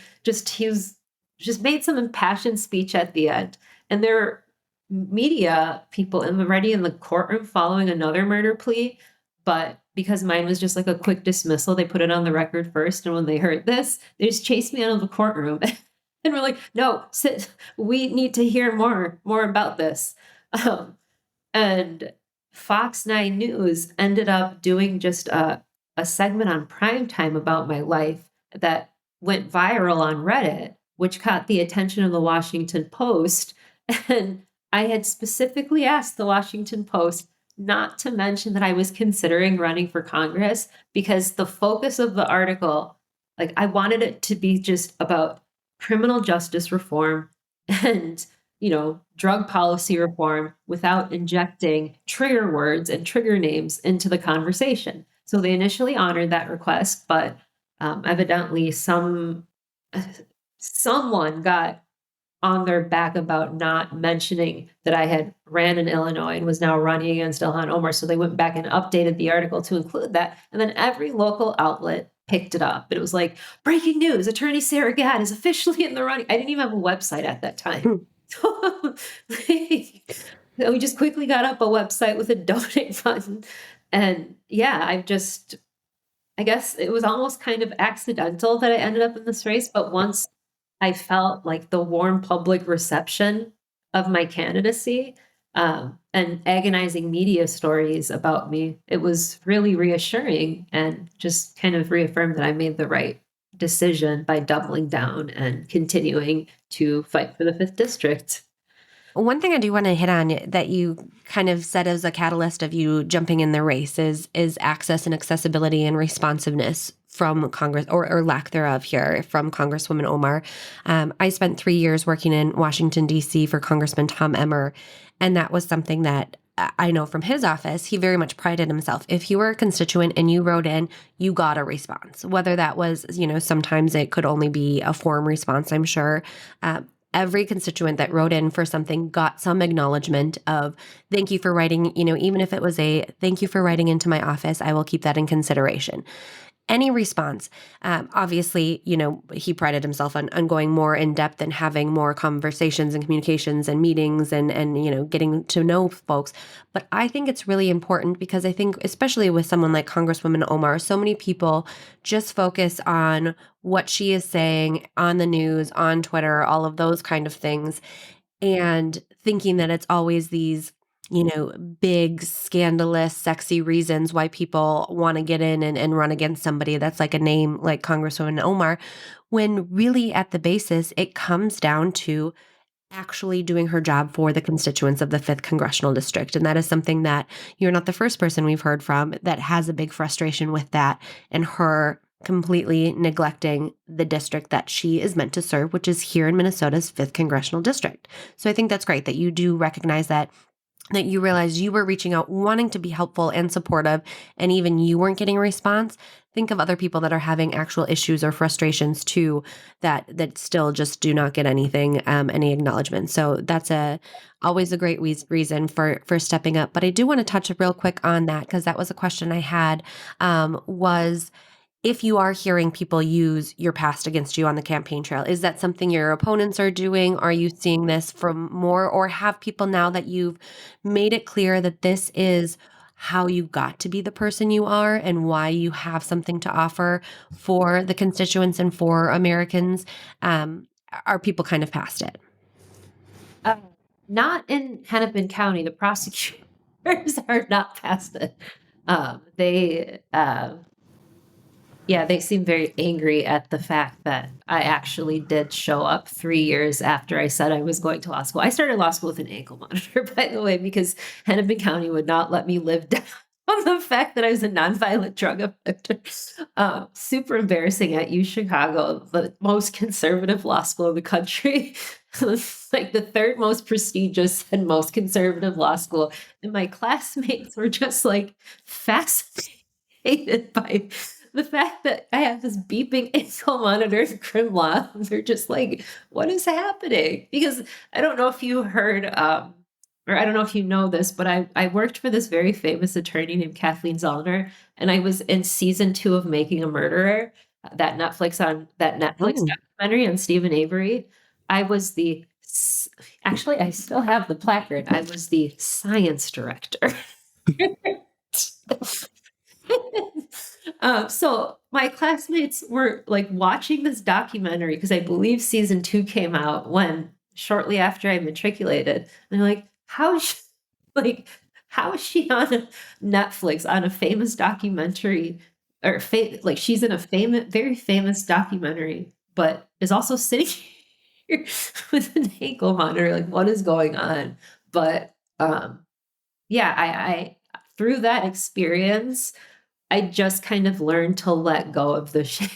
he was just made some impassioned speech at the end. And there are media people already in the courtroom following another murder plea, but because mine was just like a quick dismissal, they put it on the record first. And when they heard this, they just chased me out of the courtroom. And we're like, no, sit. We need to hear more about this. And Fox 9 News ended up doing just a segment on primetime about my life that went viral on Reddit, which caught the attention of the Washington Post. And I had specifically asked the Washington Post not to mention that I was considering running for Congress, because the focus of the article, like, I wanted it to be just about criminal justice reform and, drug policy reform without injecting trigger words and trigger names into the conversation. So they initially honored that request, but evidently someone got on their back about not mentioning that I had ran in Illinois and was now running against Ilhan Omar. So they went back and updated the article to include that. And then every local outlet picked it up. It was like, breaking news, attorney Sarah Gad is officially in the running. I didn't even have a website at that time. We just quickly got up a website with a donate button. And yeah, I guess it was almost kind of accidental that I ended up in this race. But once I felt like the warm public reception of my candidacy, and agonizing media stories about me, it was really reassuring and just kind of reaffirmed that I made the right decision by doubling down and continuing to fight for the 5th District. One thing I do want to hit on that you kind of said as a catalyst of you jumping in the race is access and accessibility and responsiveness from Congress, or lack thereof here, from Congresswoman Omar. I spent 3 years working in Washington, D.C. for Congressman Tom Emmer, and that was something that I know from his office, he very much prided himself. If you were a constituent and you wrote in, you got a response. Whether that was, sometimes it could only be a form response, I'm sure. Every constituent that wrote in for something got some acknowledgement of thank you for writing, even if it was a thank you for writing into my office, I will keep that in consideration. Any response. Obviously, he prided himself on going more in depth and having more conversations and communications and meetings and getting to know folks. But I think it's really important because I think, especially with someone like Congresswoman Omar, so many people just focus on what she is saying on the news, on Twitter, all of those kind of things, and thinking that it's always these big, scandalous, sexy reasons why people want to get in and run against somebody that's like a name like Congresswoman Omar, when really at the basis, it comes down to actually doing her job for the constituents of the 5th Congressional District. And that is something that you're not the first person we've heard from that has a big frustration with that, and her completely neglecting the district that she is meant to serve, which is here in Minnesota's 5th Congressional District. So I think that's great that you do recognize that you realized you were reaching out, wanting to be helpful and supportive, and even you weren't getting a response. Think of other people that are having actual issues or frustrations too, that still just do not get anything, any acknowledgement. So that's always a great reason for stepping up. But I do want to touch real quick on that, because that was a question I had, was if you are hearing people use your past against you on the campaign trail, is that something your opponents are doing? Are you seeing this from more, or have people, now that you've made it clear that this is how you got to be the person you are and why you have something to offer for the constituents and for Americans, are people kind of past it? Not in Hennepin County. The prosecutors are not past it. They seem very angry at the fact that I actually did show up 3 years after I said I was going to law school. I started law school with an ankle monitor, by the way, because Hennepin County would not let me live down on the fact that I was a nonviolent drug offender. Super embarrassing at U Chicago, the most conservative law school in the country. Like the 3rd most prestigious and most conservative law school. And my classmates were just like fascinated by the fact that I have this beeping Excel monitor in Grimlaw, they're just like, what is happening? Because I don't know if you heard, or I don't know if you know this, but I worked for this very famous attorney named Kathleen Zollner, and I was in season 2 of Making a Murderer, that Netflix Oh. documentary on Stephen Avery. I was actually, I still have the placard. I was the science director. So my classmates were like watching this documentary because I believe season 2 came out shortly after I matriculated. And they're like, how is she on Netflix on a famous documentary or like she's in a very famous documentary, but is also sitting here with an ankle monitor. Like, what is going on? But yeah, I through that experience, I just kind of learned to let go of the shame.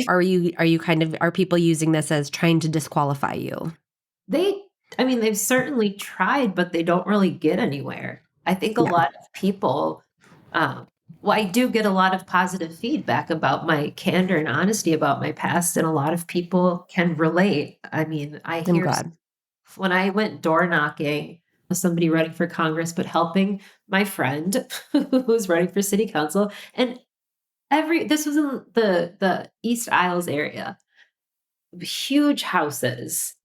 Are people using this as trying to disqualify you? They've certainly tried, but they don't really get anywhere. I think a lot of people, I do get a lot of positive feedback about my candor and honesty about my past, and a lot of people can relate. I mean, I'm hear glad. when I went door knocking with somebody running for Congress, but helping my friend who was running for city council, and this was in the East Isles area, huge houses,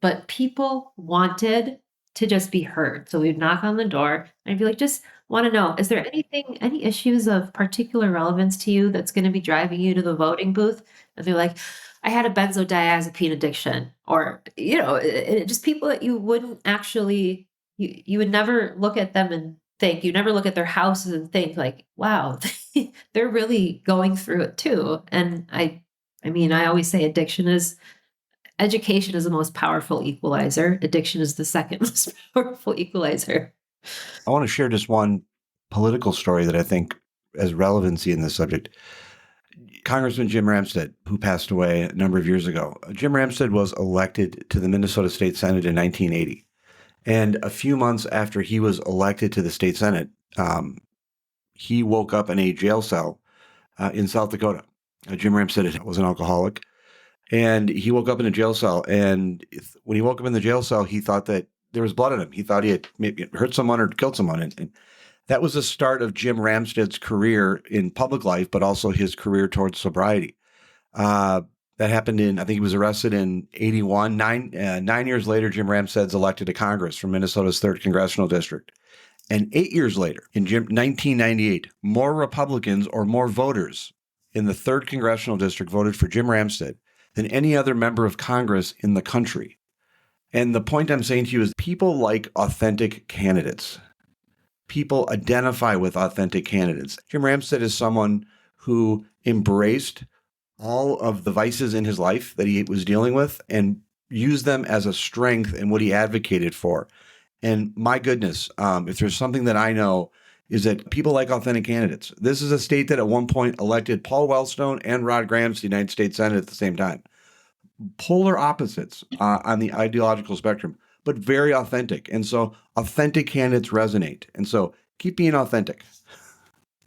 but people wanted to just be heard. So we'd knock on the door and I'd be like, just want to know, is there any issues of particular relevance to you that's going to be driving you to the voting booth? And they're like, I had a benzodiazepine addiction, or, just people that you wouldn't actually, you would never look at them and think, you never look at their houses and think like, wow, they're really going through it too. And I mean, I always say education is the most powerful equalizer. Addiction is the second most powerful equalizer. I want to share just one political story that I think has relevancy in this subject. Congressman Jim Ramstad, who passed away a number of years ago. Jim Ramstad was elected to the Minnesota State Senate in 1980. And a few months after he was elected to the state Senate, he woke up in a jail cell in South Dakota. Jim Ramstad was an alcoholic. And he woke up in a jail cell. And when he woke up in the jail cell, he thought that there was blood on him. He thought he had maybe hurt someone or killed someone. And that was the start of Jim Ramstad's career in public life, but also his career towards sobriety. That happened I think he was arrested in 81. 9 years later, Jim Ramstad's elected to Congress from Minnesota's 3rd Congressional District. And 8 years later, in 1998, more Republicans or more voters in the 3rd Congressional District voted for Jim Ramstad than any other member of Congress in the country. And the point I'm saying to you is people like authentic candidates. People identify with authentic candidates. Jim Ramstad is someone who embraced all of the vices in his life that he was dealing with and used them as a strength in what he advocated for. And my goodness, if there's something that I know is that people like authentic candidates. This is a state that at one point elected Paul Wellstone and Rod Graham to the United States Senate at the same time. Polar opposites on the ideological spectrum, but very authentic. And so authentic candidates resonate. And so keep being authentic.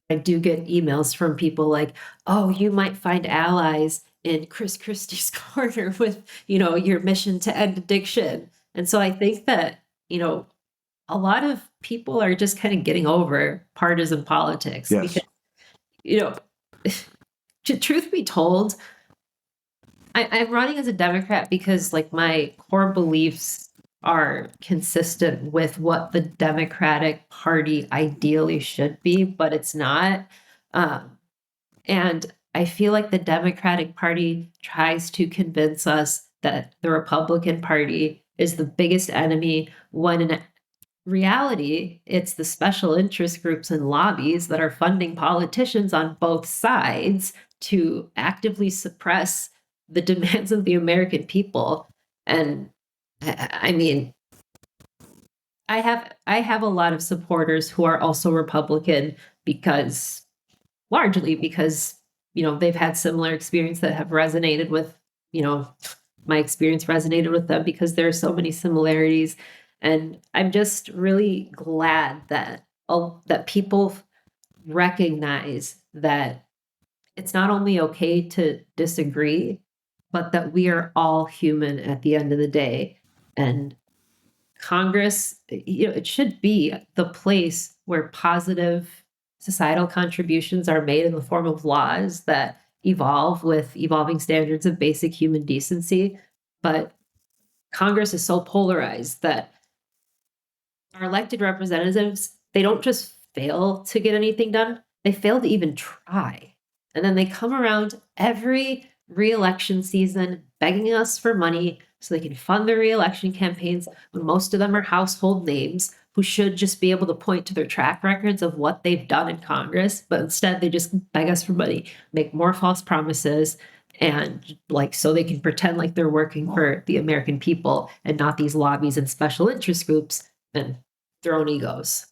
I do get emails from people like, oh, you might find allies in Chris Christie's corner with, your mission to end addiction. And so I think that, a lot of people are just kind of getting over partisan politics. Yes. Because, truth be told, I'm running as a Democrat because like my core beliefs are consistent with what the Democratic Party ideally should be, but it's not. And I feel like the Democratic Party tries to convince us that the Republican Party is the biggest enemy, when in reality, it's the special interest groups and lobbies that are funding politicians on both sides to actively suppress the demands of the American people. And I mean, I have a lot of supporters who are also Republican largely because they've had similar experience that have resonated with, my experience resonated with them because there are so many similarities. And I'm just really glad that people recognize that it's not only okay to disagree, but that we are all human at the end of the day. And Congress, it should be the place where positive societal contributions are made in the form of laws that evolve with evolving standards of basic human decency. But Congress is so polarized that our elected representatives, they don't just fail to get anything done, they fail to even try. And then they come around every re-election season begging us for money so they can fund their re-election campaigns when most of them are household names who should just be able to point to their track records of what they've done in Congress. But instead, they just beg us for money, make more false promises, and so they can pretend like they're working for the American people and not these lobbies and special interest groups and their own egos.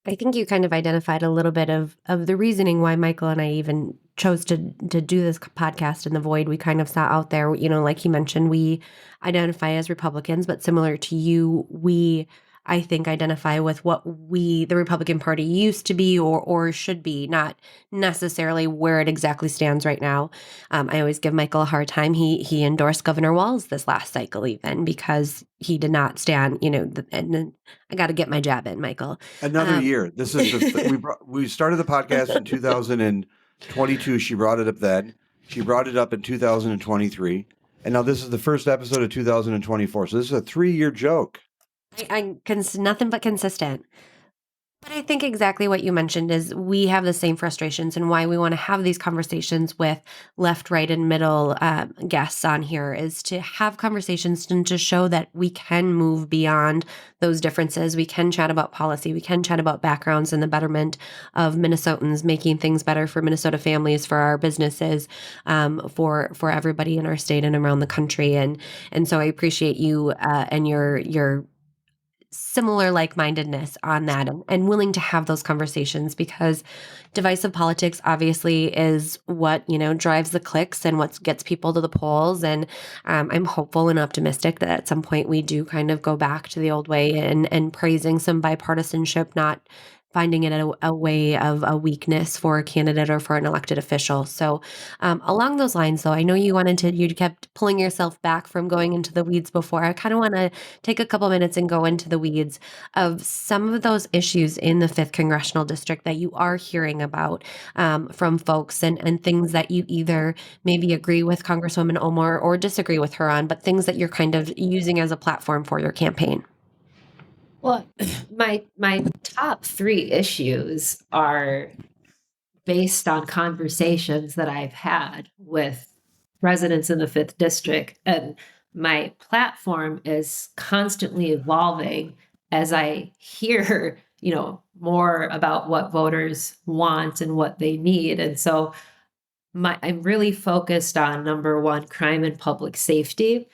I think you kind of identified a little bit of the reasoning why Michael and I even chose to do this podcast in the void. We kind of saw out there, like he mentioned, we identify as Republicans, but similar to you, we, I think, identify with what the Republican Party used to be or should be, not necessarily where it exactly stands right now. I always give Michael a hard time. He endorsed Governor Walz this last cycle even because he did not stand, and I got to get my jab in, Michael. Another year. This is we started the podcast in 2022. She brought it up then. She brought it up in 2023. And now this is the first episode of 2024. So this is a 3-year joke. Nothing but consistent. But I think exactly what you mentioned is we have the same frustrations, and why we want to have these conversations with left, right, and middle guests on here is to have conversations and to show that we can move beyond those differences. We can chat about policy. We can chat about backgrounds and the betterment of Minnesotans, making things better for Minnesota families, for our businesses, for everybody in our state and around the country. And so I appreciate you and your similar like-mindedness on that and willing to have those conversations, because divisive politics obviously is what, drives the clicks and what gets people to the polls. And I'm hopeful and optimistic that at some point we do kind of go back to the old way and praising some bipartisanship, not finding it a way of a weakness for a candidate or for an elected official. So along those lines, though, I know you kept pulling yourself back from going into the weeds before. I kind of want to take a couple minutes and go into the weeds of some of those issues in the 5th Congressional District that you are hearing about from folks and things that you either maybe agree with Congresswoman Omar or disagree with her on, but things that you're kind of using as a platform for your campaign. Well, my top 3 issues are based on conversations that I've had with residents in the 5th District. And my platform is constantly evolving as I hear, more about what voters want and what they need. And so I'm really focused on, number one, crime and public safety.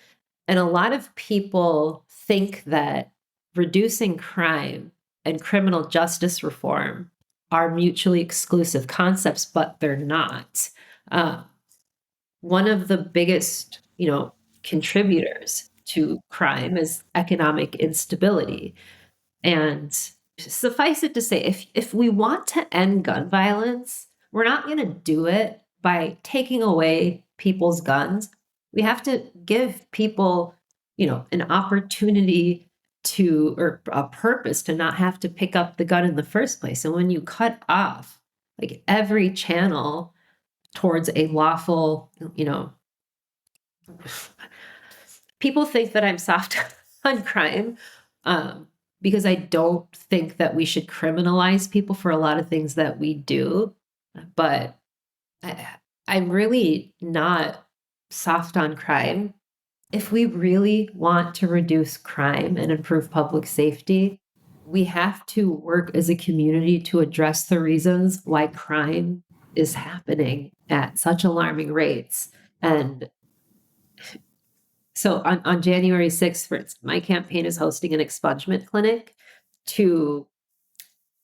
And a lot of people think that reducing crime and criminal justice reform are mutually exclusive concepts, but they're not. One of the biggest, contributors to crime is economic instability. And suffice it to say, if we want to end gun violence, we're not going to do it by taking away people's guns. We have to give people, an opportunity or a purpose to not have to pick up the gun in the first place. And when you cut off every channel towards a lawful, people think that I'm soft on crime because I don't think that we should criminalize people for a lot of things that we do. But I'm really not soft on crime. If we really want to reduce crime and improve public safety, we have to work as a community to address the reasons why crime is happening at such alarming rates. And so on January 6th, for instance, my campaign is hosting an expungement clinic to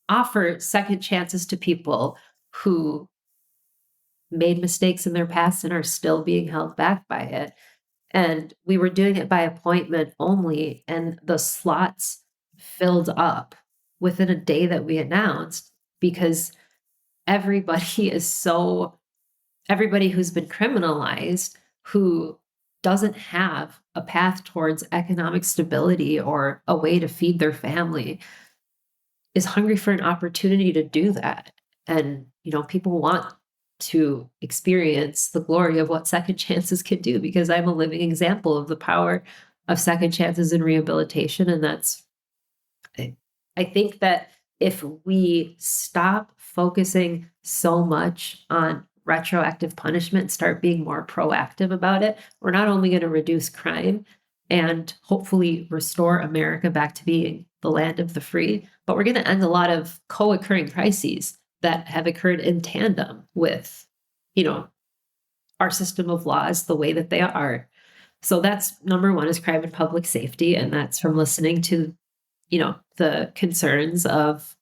offer second chances to people who made mistakes in their past and are still being held back by it. And we were doing it by appointment only, and the slots filled up within a day that we announced. because everybody who's been criminalized, who doesn't have a path towards economic stability or a way to feed their family, is hungry for an opportunity to do that. And, people want to experience the glory of what second chances can do, because I'm a living example of the power of second chances in rehabilitation. And I think that if we stop focusing so much on retroactive punishment, start being more proactive about it, we're not only going to reduce crime and hopefully restore America back to being the land of the free, but we're going to end a lot of co-occurring crises that have occurred in tandem with, our system of laws the way that they are. So that's number one, is crime and public safety. And that's from listening to, the concerns of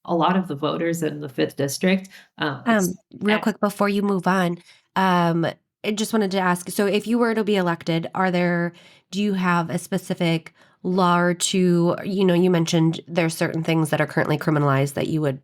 a lot of the voters in the 5th district. Real quick before you move on, I just wanted to ask, so if you were to be elected, do you have a specific law or two? You mentioned there's certain things that are currently criminalized that you would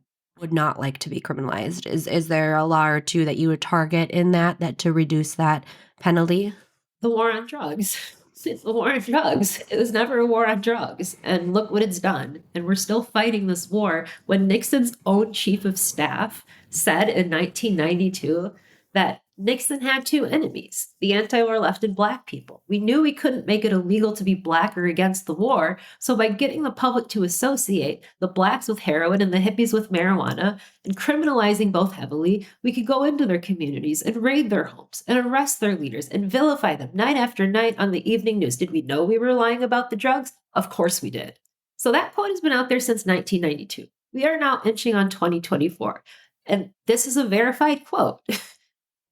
not like to be criminalized. Is there a law or two that you would target in that to reduce that penalty? The war on drugs. It's the war on drugs. It was never a war on drugs. And look what it's done. And we're still fighting this war when Nixon's own chief of staff said in 1992 that Nixon had two enemies, the anti-war left and Black people. We knew we couldn't make it illegal to be Black or against the war. So by getting the public to associate the Blacks with heroin and the hippies with marijuana and criminalizing both heavily, we could go into their communities and raid their homes and arrest their leaders and vilify them night after night on the evening news. Did we know we were lying about the drugs? Of course we did. So that quote has been out there since 1992. We are now inching on 2024. And this is a verified quote.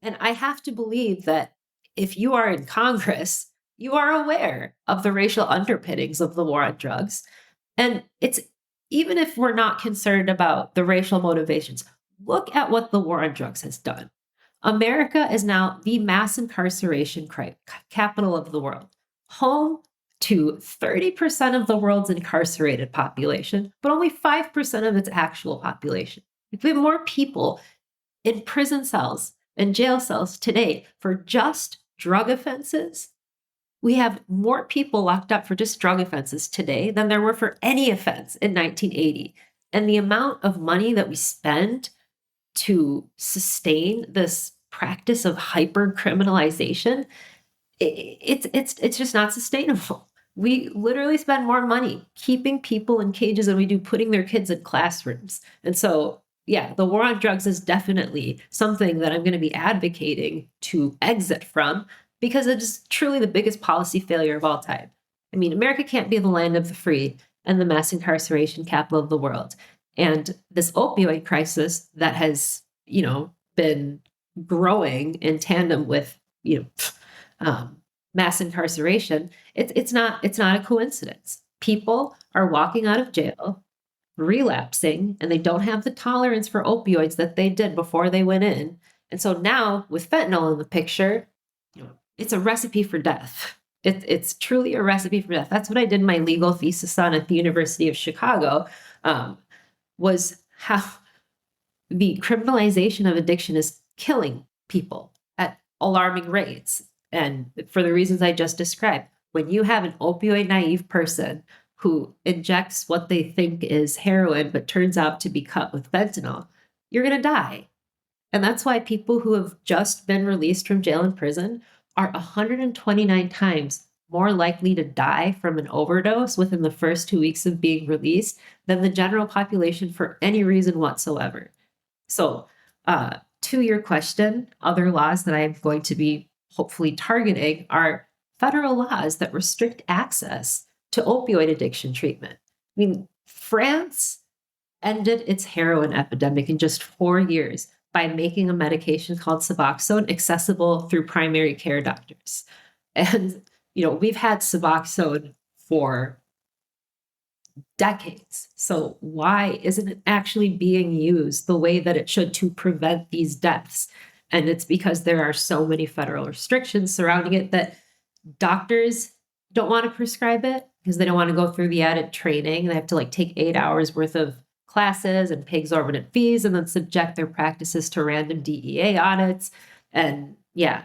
And I have to believe that if you are in Congress, you are aware of the racial underpinnings of the war on drugs. And it's, even if we're not concerned about the racial motivations, look at what the war on drugs has done. America is now the mass incarceration capital of the world, home to 30% of the world's incarcerated population, but only 5% of its actual population. We have more people in prison cells and jail cells today for just drug offenses. We have more people locked up for just drug offenses today than there were for any offense in 1980. And the amount of money that we spend to sustain this practice of hyper criminalization, it's just not sustainable. We literally spend more money keeping people in cages than we do putting their kids in classrooms. And so, yeah, the war on drugs is definitely something that I'm going to be advocating to exit from, because it is truly the biggest policy failure of all time. I mean, America can't be the land of the free and the mass incarceration capital of the world. And this opioid crisis that has, been growing in tandem with, mass incarceration, it's not a coincidence. People are walking out of jail, relapsing, and they don't have the tolerance for opioids that they did before they went in. And so now with fentanyl in the picture, it's a recipe for death. It's truly a recipe for death. That's what I did my legal thesis on at the University of Chicago, was how the criminalization of addiction is killing people at alarming rates. And for the reasons I just described, when you have an opioid naive person who injects what they think is heroin, but turns out to be cut with fentanyl, you're going to die. And that's why people who have just been released from jail and prison are 129 times more likely to die from an overdose within the first 2 weeks of being released than the general population for any reason whatsoever. So, to your question, other laws that I'm going to be hopefully targeting are federal laws that restrict access to opioid addiction treatment. I mean, France ended its heroin epidemic in just 4 years by making a medication called Suboxone accessible through primary care doctors. And, we've had Suboxone for decades. So why isn't it actually being used the way that it should to prevent these deaths? And it's because there are so many federal restrictions surrounding it that doctors don't want to prescribe it because they don't want to go through the added training. They have to take 8 hours worth of classes and pay exorbitant fees and then subject their practices to random DEA audits. And yeah,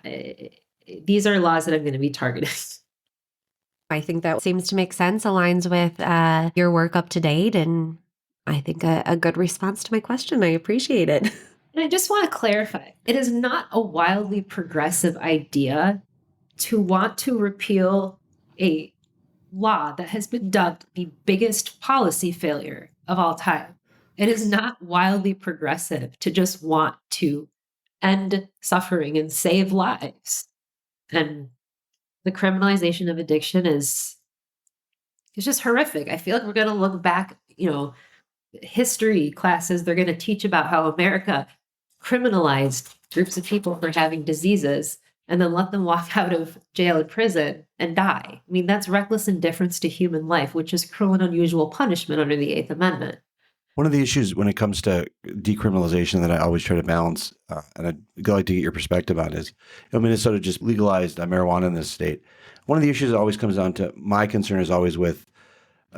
these are laws that I'm going to be targeting. I think that seems to make sense, aligns with your work up to date, and I think a good response to my question. I appreciate it. And I just want to clarify, it is not a wildly progressive idea to want to repeal a law that has been dubbed the biggest policy failure of all time. It is not wildly progressive to just want to end suffering and save lives. And the criminalization of addiction is just horrific. I feel like we're going to look back, history classes, they're going to teach about how America criminalized groups of people for having diseases and then let them walk out of jail and prison and die. I mean, that's reckless indifference to human life, which is cruel and unusual punishment under the Eighth Amendment. One of the issues when it comes to decriminalization that I always try to balance, and I'd like to get your perspective on is, Minnesota just legalized marijuana in this state. One of the issues that always comes down to my concern is always with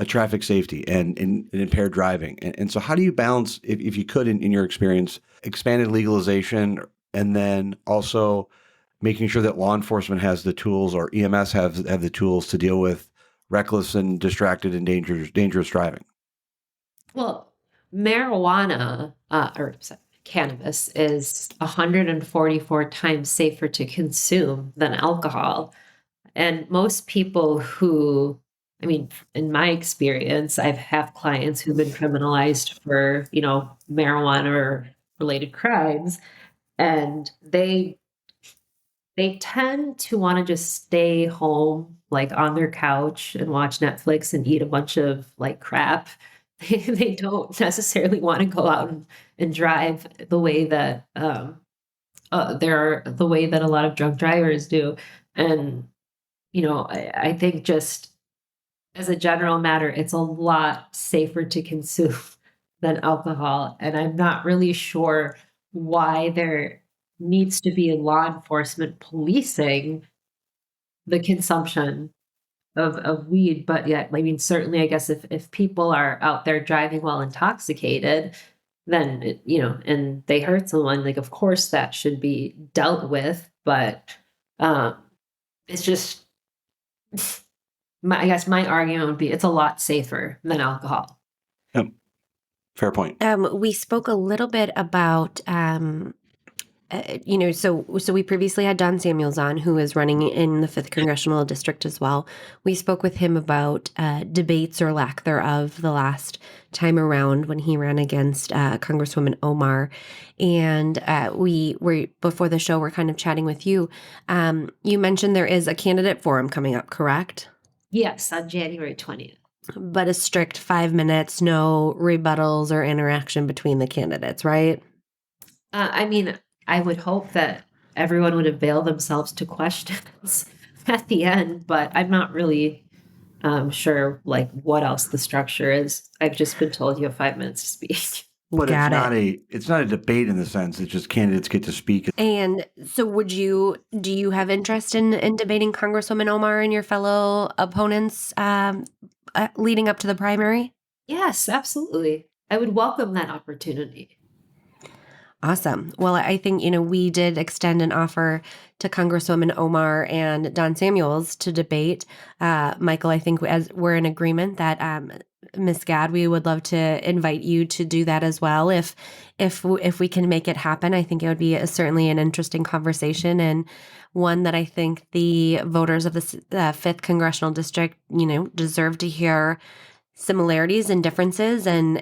traffic safety and impaired driving. And so how do you balance, if you could, in your experience, expanded legalization and then also making sure that law enforcement has the tools or EMS have the tools to deal with reckless and distracted and dangerous driving? Well, marijuana cannabis is 144 times safer to consume than alcohol. And most people who, in my experience, I have clients who've been criminalized for, marijuana or related crimes, and they tend to want to just stay home, like on their couch and watch Netflix and eat a bunch of like crap. They don't necessarily want to go out and drive the way that the way that a lot of drunk drivers do. And I think just as a general matter, it's a lot safer to consume than alcohol. And I'm not really sure why there needs to be law enforcement policing the consumption of weed. But yeah, certainly, I guess if people are out there driving while intoxicated, then, and they hurt someone, like, of course that should be dealt with. But it's just, I guess my argument would be it's a lot safer than alcohol. Yep. Fair point. We spoke a little bit about, so we previously had Don Samuels on, who is running in the 5th Congressional District as well. We spoke with him about debates or lack thereof the last time around when he ran against Congresswoman Omar. And we were, before the show, we're kind of chatting with you. You mentioned there is a candidate forum coming up, correct? Yes, on January 20th. But a strict 5 minutes, no rebuttals or interaction between the candidates, right? I would hope that everyone would avail themselves to questions at the end, but I'm not really sure what else the structure is. I've just been told you have 5 minutes to speak. But it's not a debate in the sense, it's just candidates get to speak. And so do you have interest in debating Congresswoman Omar and your fellow opponents leading up to the primary? Yes, absolutely. I would welcome that opportunity. Awesome. Well, I think, we did extend an offer to Congresswoman Omar and Don Samuels to debate. Michael, I think as we're in agreement that Ms. Gad, we would love to invite you to do that as well. If we can make it happen, I think it would be certainly an interesting conversation and one that I think the voters of the 5th Congressional District, deserve to hear similarities and differences and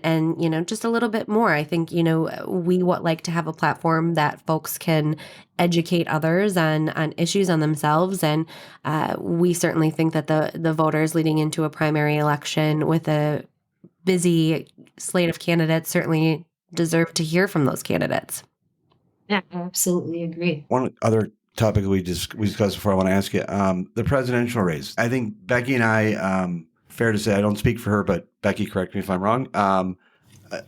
just a little bit more. I think we would like to have a platform that folks can educate others on issues on themselves, and we certainly think that the voters leading into a primary election with a busy slate of candidates certainly deserve to hear from those candidates. Yeah, I absolutely agree. One other topic we discussed before I want to ask you, the presidential race. I think Becky and I, fair to say, I don't speak for her, but Becky, correct me if I'm wrong.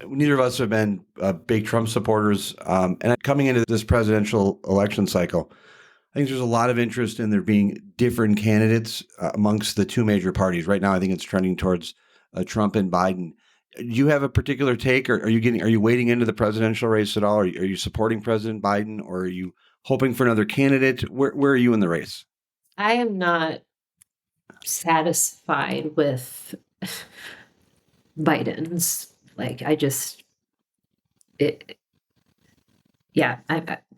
Neither of us have been big Trump supporters. And coming into this presidential election cycle, I think there's a lot of interest in there being different candidates amongst the two major parties. Right now, I think it's trending towards Trump and Biden. Do you have a particular take, or are you wading into the presidential race at all? Are you supporting President Biden, or are you hoping for another candidate? Where are you in the race? I am not satisfied with Biden's. Like, it, yeah,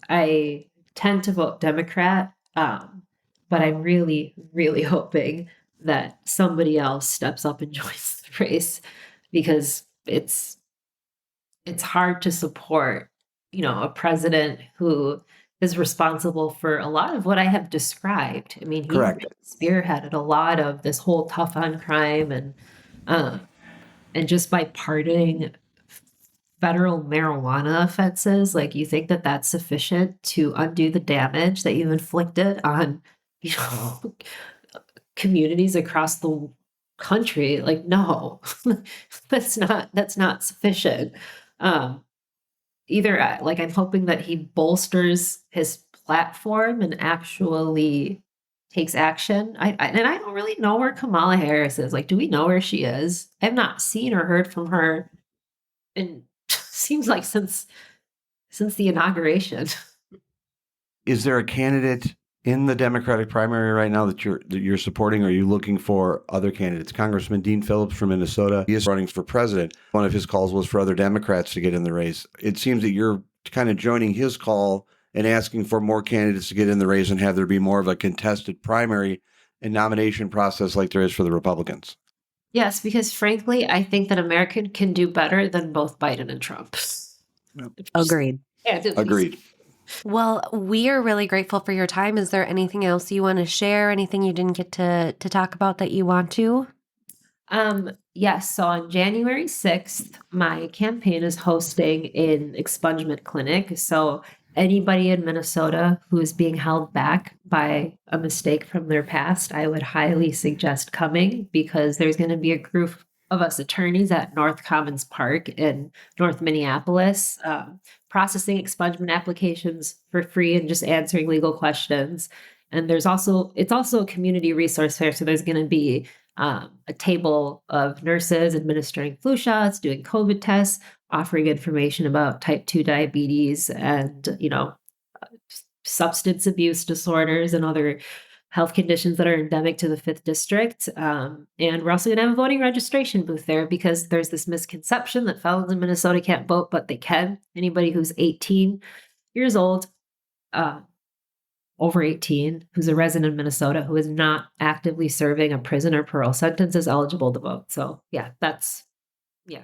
I tend to vote Democrat, but I'm really, really hoping that somebody else steps up and joins the race, because it's hard to support, a president who is responsible for a lot of what I have described. I mean, he Correct. spearheaded a lot of this whole tough on crime, uh, and just by pardoning federal marijuana offenses, like, you think that that's sufficient to undo the damage that you've inflicted on, you know, communities across the country? Like, no, that's not sufficient. Um, Either like, I'm hoping that he bolsters his platform and actually takes action. And I don't really know where Kamala Harris is. Like, do we know where she is? I've not seen or heard from her in seems like since the inauguration. Is there a candidate in the Democratic primary right now that you're supporting? Or are you looking for other candidates? Congressman Dean Phillips from Minnesota, he is running for president. One of his calls was for other Democrats to get in the race. It seems that you're kind of joining his call and asking for more candidates to get in the race and have there be more of a contested primary and nomination process like there is for the Republicans. Yes, because frankly, I think that America can do better than both Biden and Trump. Agreed. Agreed. Well, we are really grateful for your time. Is there anything else you want to share? Anything you didn't get to talk about that you want to? Yes. So on January 6th, my campaign is hosting an expungement clinic. So anybody in Minnesota who is being held back by a mistake from their past, I would highly suggest coming, because there's going to be a group of us attorneys at North Commons Park in North Minneapolis, processing expungement applications for free and just answering legal questions. And it's also a community resource fair. So there's going to be a table of nurses administering flu shots, doing COVID tests, offering information about type 2 diabetes and, substance abuse disorders and other health conditions that are endemic to the 5th District. And we're also going to have a voting registration booth there, because there's this misconception that felons in Minnesota can't vote, but they can. Anybody who's 18 years old, over 18, who's a resident of Minnesota, who is not actively serving a prison or parole sentence, is eligible to vote. So that's the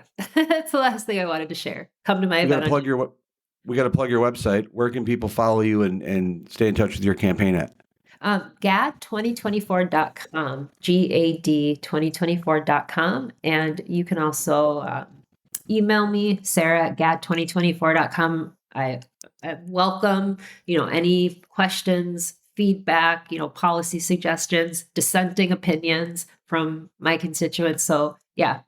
last thing I wanted to share. Come to my event. We got to plug your website. Where can people follow you and stay in touch with your campaign at? GAD2024.com, GAD2024.com. And you can also email me, Sarah at GAD2024.com. I welcome, any questions, feedback, policy suggestions, dissenting opinions from my constituents. So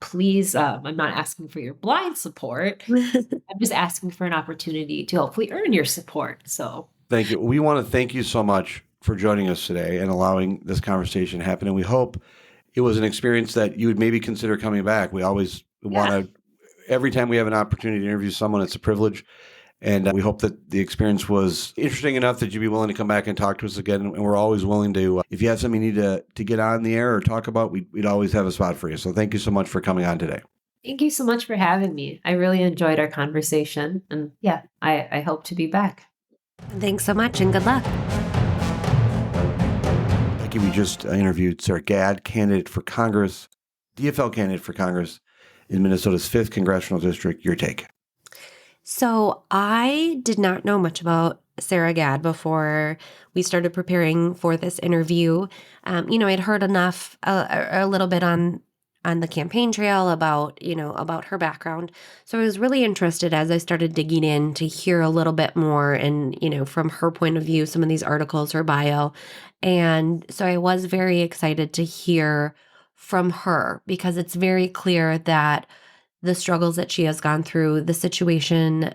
please, I'm not asking for your blind support. I'm just asking for an opportunity to hopefully earn your support. So thank you. We want to thank you so much for joining us today and allowing this conversation to happen. And we hope it was an experience that you would maybe consider coming back. We always want to, every time we have an opportunity to interview someone, it's a privilege. And we hope that the experience was interesting enough that you'd be willing to come back and talk to us again. And we're always willing to, if you have something you need to get on the air or talk about, we'd always have a spot for you. So thank you so much for coming on today. Thank you so much for having me. I really enjoyed our conversation. And I hope to be back. Thanks so much and good luck. We just interviewed Sarah Gad, candidate for Congress, DFL candidate for Congress in Minnesota's 5th Congressional District. Your take? So I did not know much about Sarah Gad before we started preparing for this interview. I'd heard enough, a little bit on the campaign trail about her background. So I was really interested as I started digging in to hear a little bit more and, from her point of view, some of these articles, her bio. And so I was very excited to hear from her, because it's very clear that the struggles that she has gone through, the situation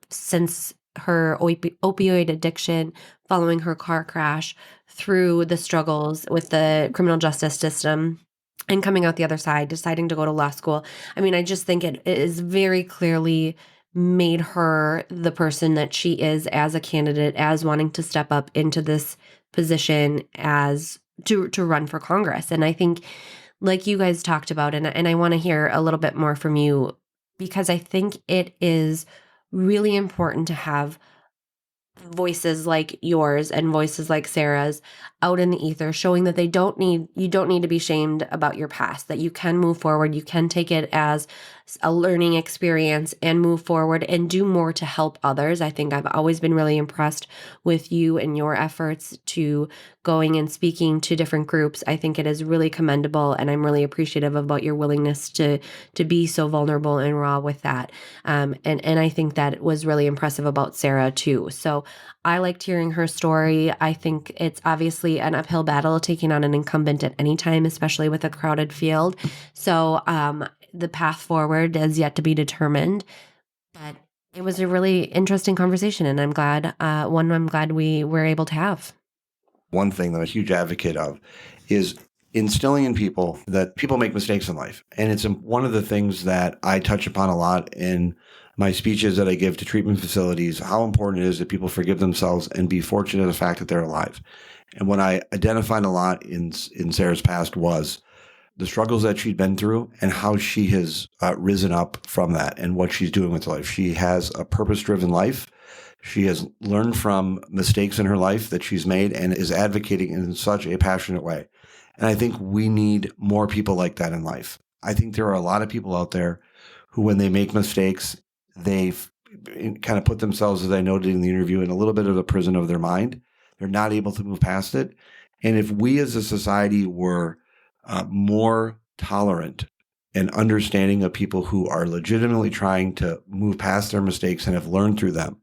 since her opioid addiction, following her car crash, through the struggles with the criminal justice system, and coming out the other side, deciding to go to law school. I mean, I just think it is very clearly made her the person that she is as a candidate, as wanting to step up into this position as to run for Congress. And I think, like you guys talked about, and I want to hear a little bit more from you, because I think it is really important to have voices like yours and voices like Sarah's out in the ether, showing that you don't need to be shamed about your past, that you can move forward, you can take it as a learning experience and move forward and do more to help others. I think I've always been really impressed with you and your efforts to going and speaking to different groups. I think it is really commendable, and I'm really appreciative about your willingness to be so vulnerable and raw with that. And I think that was really impressive about Sarah too. So I liked hearing her story. I think it's obviously an uphill battle taking on an incumbent at any time, especially with a crowded field. So the path forward is yet to be determined. But it was a really interesting conversation, and I'm glad we were able to have. One thing that I'm a huge advocate of is instilling in people that people make mistakes in life. And it's one of the things that I touch upon a lot in my speeches that I give to treatment facilities, how important it is that people forgive themselves and be fortunate in the fact that they're alive. And what I identified a lot in Sarah's past was the struggles that she'd been through and how she has risen up from that and what she's doing with life. She has a purpose-driven life. She has learned from mistakes in her life that she's made and is advocating in such a passionate way. And I think we need more people like that in life. I think there are a lot of people out there who, when they make mistakes, they kind of put themselves, as I noted in the interview, in a little bit of the prison of their mind. They're not able to move past it. And if we as a society were more tolerant and understanding of people who are legitimately trying to move past their mistakes and have learned through them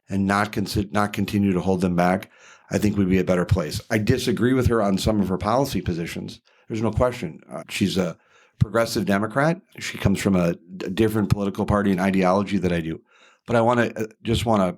and not continue to hold them back, I think we'd be a better place. I disagree with her on some of her policy positions. There's no question. She's a progressive Democrat. She comes from a different political party and ideology that I do. But I want to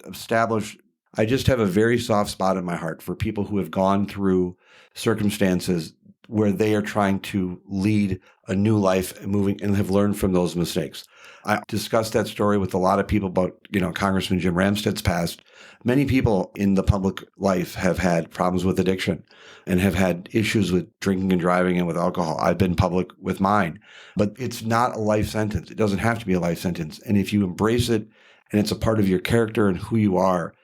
establish, I just have a very soft spot in my heart for people who have gone through circumstances where they are trying to lead a new life and moving and have learned from those mistakes. I discussed that story with a lot of people about, Congressman Jim Ramstad's past. Many people in the public life have had problems with addiction and have had issues with drinking and driving and with alcohol. I've been public with mine, but it's not a life sentence. It doesn't have to be a life sentence. And if you embrace it and it's a part of your character and who you are,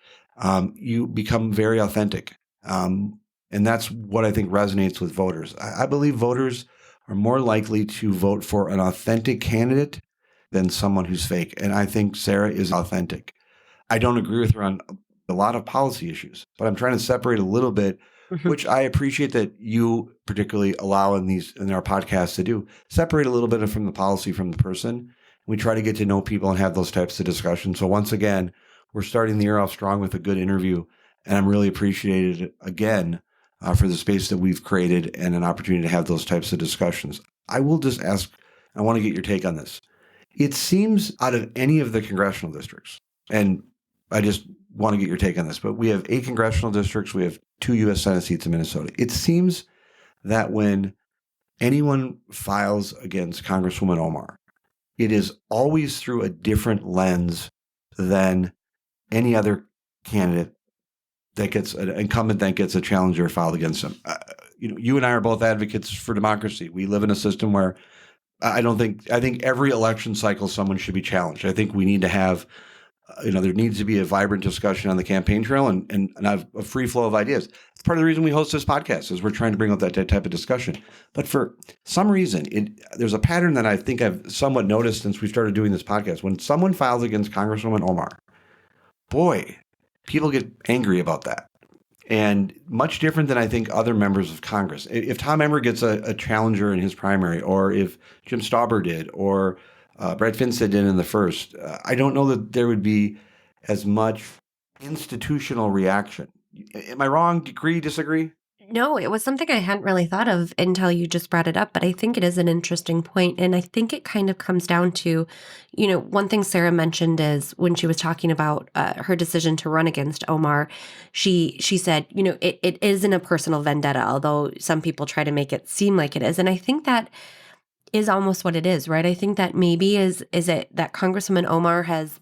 you become very authentic. And that's what I think resonates with voters. I believe voters are more likely to vote for an authentic candidate than someone who's fake. And I think Sarah is authentic. I don't agree with her on a lot of policy issues, but I'm trying to separate a little bit, which I appreciate that you particularly allow in our podcasts to do. Separate a little bit from the policy from the person. We try to get to know people and have those types of discussions. So once again, we're starting the year off strong with a good interview, and I'm really appreciated again for the space that we've created and an opportunity to have those types of discussions. I will just ask, I want to get your take on this. It seems out of any of the congressional districts, and I just want to get your take on this, but we have 8 congressional districts. We have 2 U.S. Senate seats in Minnesota. It seems that when anyone files against Congresswoman Omar, it is always through a different lens than any other candidate that gets an incumbent that gets a challenger filed against them. You and I are both advocates for democracy. We live in a system where I think every election cycle someone should be challenged. I think we need to have, there needs to be a vibrant discussion on the campaign trail and have a free flow of ideas. It's part of the reason we host this podcast is we're trying to bring up that type of discussion. But for some reason, there's a pattern that I think I've somewhat noticed since we started doing this podcast. When someone files against Congresswoman Omar, boy, people get angry about that. And much different than I think other members of Congress. If Tom Emmer gets a challenger in his primary, or if Jim Stauber did, or Brett Finstead did in the first, I don't know that there would be as much institutional reaction. Am I wrong? Agree, disagree? No, it was something I hadn't really thought of until you just brought it up, but I think it is an interesting point. And I think it kind of comes down to, one thing Sarah mentioned is when she was talking about her decision to run against Omar, she said, it isn't a personal vendetta, although some people try to make it seem like it is. And I think that is almost what it is, right? I think that maybe is it that Congresswoman Omar has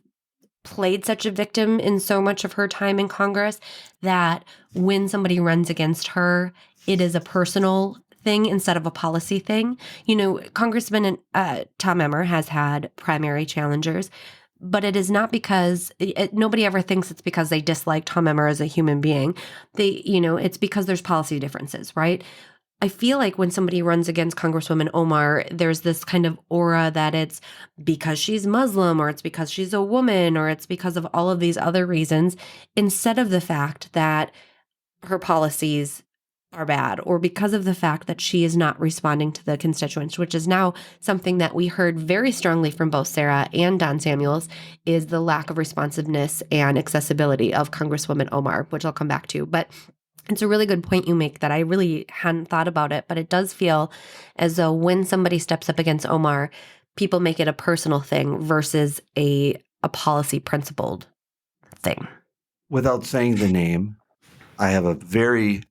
played such a victim in so much of her time in Congress that when somebody runs against her, it is a personal thing instead of a policy thing. Congressman Tom Emmer has had primary challengers, but it is not because nobody ever thinks it's because they dislike Tom Emmer as a human being. It's because there's policy differences, right? I feel like when somebody runs against Congresswoman Omar, there's this kind of aura that it's because she's Muslim or it's because she's a woman or it's because of all of these other reasons, instead of the fact that her policies are bad or because of the fact that she is not responding to the constituents, which is now something that we heard very strongly from both Sarah and Don Samuels, is the lack of responsiveness and accessibility of Congresswoman Omar, which I'll come back to. But it's a really good point you make that I really hadn't thought about it, but it does feel as though when somebody steps up against Omar, people make it a personal thing versus a policy principled thing. Without saying the name, I have a very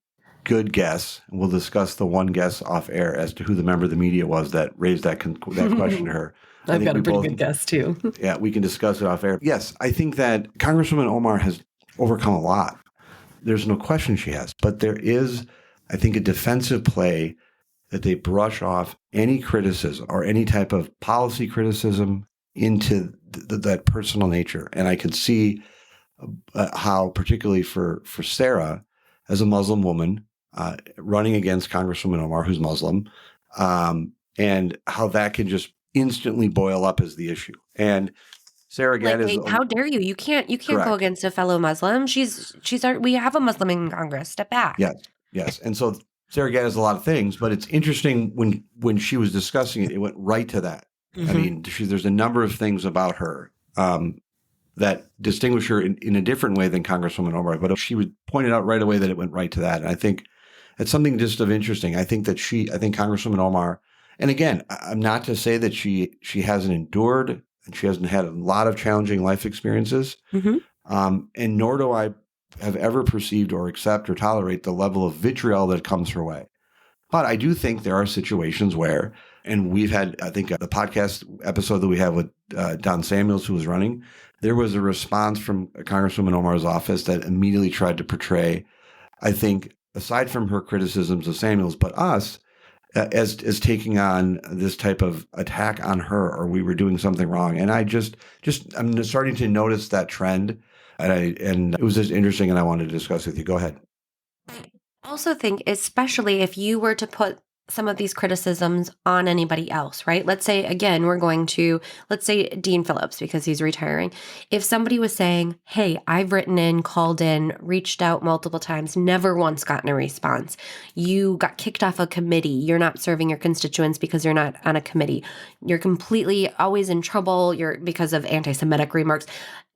good guess, and we'll discuss the one guess off air as to who the member of the media was that raised that question to her. I've got a pretty good guess too. Yeah, we can discuss it off air. Yes, I think that Congresswoman Omar has overcome a lot. There's no question she has. But there is, I think, a defensive play that they brush off any criticism or any type of policy criticism into that personal nature. And I could see how, particularly for Sarah, as a Muslim woman, running against Congresswoman Omar, who's Muslim, and how that can just instantly boil up as the issue. And Sarah Gad is. How dare you? You can't Correct. go against a fellow Muslim. We have a Muslim in Congress. Step back. Yes. And so Sarah Gad has a lot of things, but it's interesting when she was discussing it, it went right to that. Mm-hmm. I mean, there's a number of things about her that distinguish her in a different way than Congresswoman Omar, but she would point it out right away that it went right to that. And I think it's something just of interesting. I think Congresswoman Omar, and again, I'm not to say that she hasn't endured and she hasn't had a lot of challenging life experiences. Mm-hmm. And nor do I have ever perceived or accept or tolerate the level of vitriol that comes her way. But I do think there are situations where, and we've had, I think, the podcast episode that we have with Don Samuels, who was running, there was a response from Congresswoman Omar's office that immediately tried to portray, I think, aside from her criticisms of Samuels, but us, as taking on this type of attack on her, or we were doing something wrong. And I'm starting to notice that trend, and it was just interesting, and I wanted to discuss with you. Go ahead. I also think, especially if you were to put some of these criticisms on anybody else, right? Let's say, again, let's say Dean Phillips, because he's retiring. If somebody was saying, hey, I've written in, called in, reached out multiple times, never once gotten a response. You got kicked off a committee. You're not serving your constituents because you're not on a committee. You're completely always in trouble. Because of anti-Semitic remarks.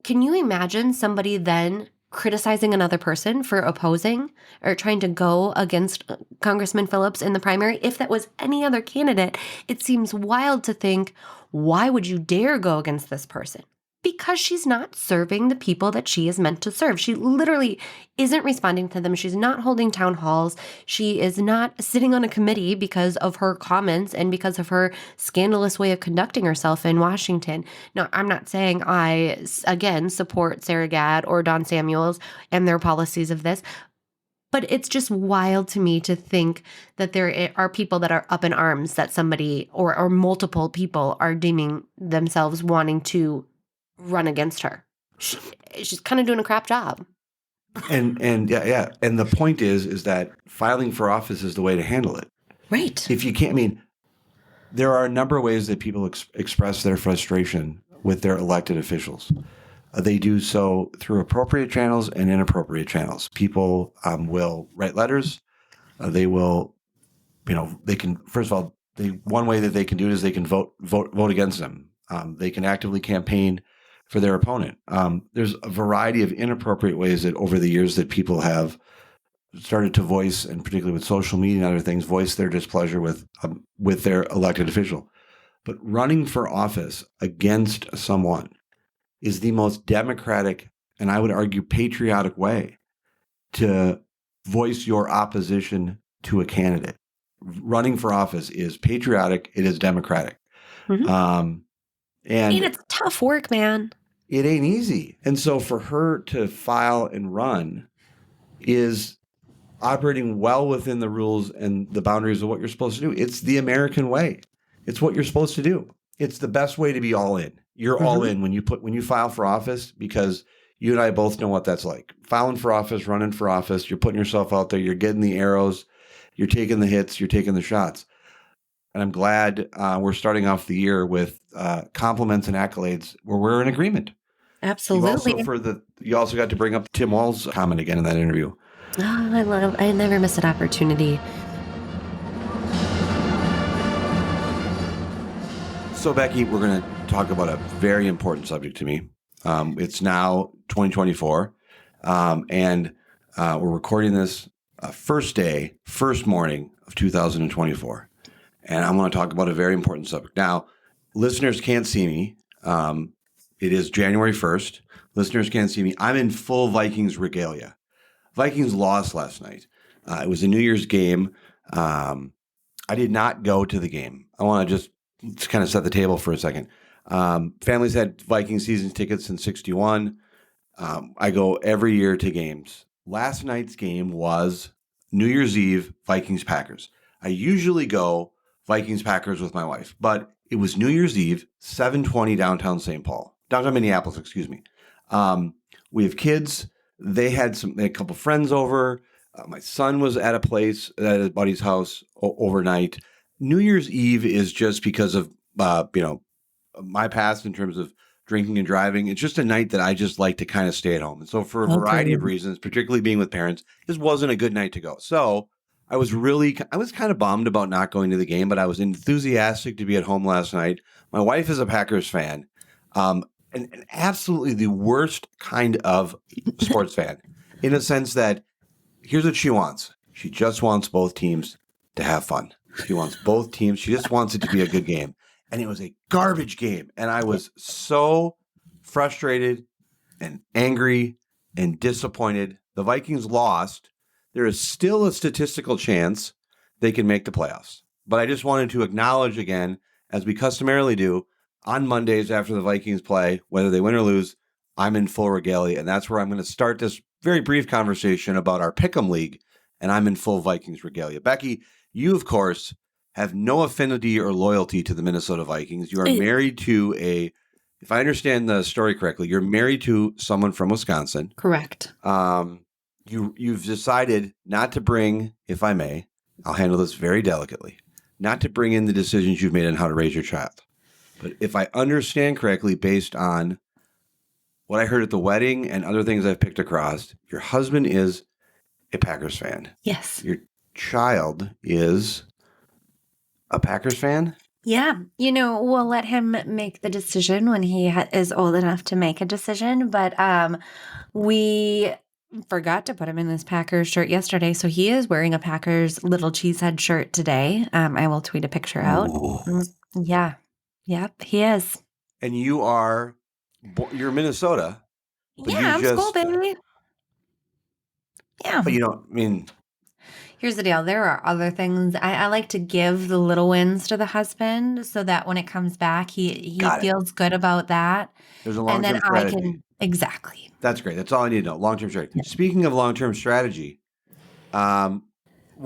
Can you imagine somebody then criticizing another person for opposing or trying to go against Congressman Phillips in the primary? If that was any other candidate, it seems wild to think, why would you dare go against this person? Because she's not serving the people that she is meant to serve. She literally isn't responding to them. She's not holding town halls. She is not sitting on a committee because of her comments and because of her scandalous way of conducting herself in Washington. Now, I'm not saying I, again, support Sarah Gad or Don Samuels and their policies of this, but it's just wild to me to think that there are people that are up in arms that somebody or multiple people are deeming themselves wanting to run against her. She's kind of doing a crap job. And yeah. And the point is that filing for office is the way to handle it. Right. If you can't, there are a number of ways that people express their frustration with their elected officials. They do so through appropriate channels and inappropriate channels. People will write letters. They will, they can, first of all, one way that they can do it is they can vote against them. They can actively campaign for their opponent. There's a variety of inappropriate ways that over the years that people have started to voice, and particularly with social media and other things, voice their displeasure with their elected official. But running for office against someone is the most democratic, and I would argue patriotic way to voice your opposition to a candidate. Running for office is patriotic. It is democratic. Mhm. And it's tough work, man. it ain't easy. And so for her to file and run is operating well within the rules and the boundaries of what you're supposed to do. It's the American way. It's what you're supposed to do. It's the best way to be all in. You're all in when you file for office, because you and I both know what that's like. Filing for office, running for office, you're putting yourself out there, you're getting the arrows, you're taking the hits, you're taking the shots. And I'm glad we're starting off the year with compliments and accolades where we're in agreement. Absolutely. You also got to bring up Tim Wall's comment again in that interview. Oh, I never miss an opportunity. So, Becky, we're going to talk about a very important subject to me. It's now 2024, and we're recording this first morning of 2024. And I want to talk about a very important subject. Now, listeners can't see me. It is January 1st. Listeners can't see me. I'm in full Vikings regalia. Vikings lost last night. It was a New Year's game. I did not go to the game. I want to just kind of set the table for a second. Families had Viking season tickets since '61. I go every year to games. Last night's game was New Year's Eve, Vikings-Packers. I usually go Vikings-Packers with my wife, but it was New Year's Eve, 7:20 downtown Minneapolis, excuse me. We have kids. They had a couple friends over. My son was at a buddy's house overnight. New Year's Eve is just because of, my past in terms of drinking and driving. It's just a night that I just like to kind of stay at home. And so for a variety of reasons, particularly being with parents, this wasn't a good night to go. So I was kind of bummed about not going to the game, but I was enthusiastic to be at home last night. My wife is a Packers fan, and absolutely the worst kind of sports fan, in a sense that here's what she wants. She just wants both teams to have fun. She wants both teams. She just wants it to be a good game. And it was a garbage game. And I was so frustrated and angry and disappointed. The Vikings lost. There is still a statistical chance they can make the playoffs. But I just wanted to acknowledge again, as we customarily do, on Mondays after the Vikings play, whether they win or lose, I'm in full regalia. And that's where I'm going to start this very brief conversation about our Pick'em League. And I'm in full Vikings regalia. Becky, you, of course, have no affinity or loyalty to the Minnesota Vikings. You are married to if I understand the story correctly, you're married to someone from Wisconsin. Correct. You've decided not to bring, if I may, I'll handle this very delicately, not to bring in the decisions you've made on how to raise your child. But if I understand correctly, based on what I heard at the wedding and other things I've picked across, your husband is a Packers fan. Yes. Your child is a Packers fan? Yeah. We'll let him make the decision when he is old enough to make a decision. But we forgot to put him in this Packers shirt yesterday. So he is wearing a Packers little cheesehead shirt today. I will tweet a picture out. Yeah. Yep, he is. And you're Minnesota. Yeah, I'm school, baby. Yeah. But Here's the deal. There are other things. I like to give the little wins to the husband so that when it comes back, he feels good about that. There's a long-term strategy. Exactly. That's great. That's all I need to know. Long-term strategy. Yeah. Speaking of long-term strategy, who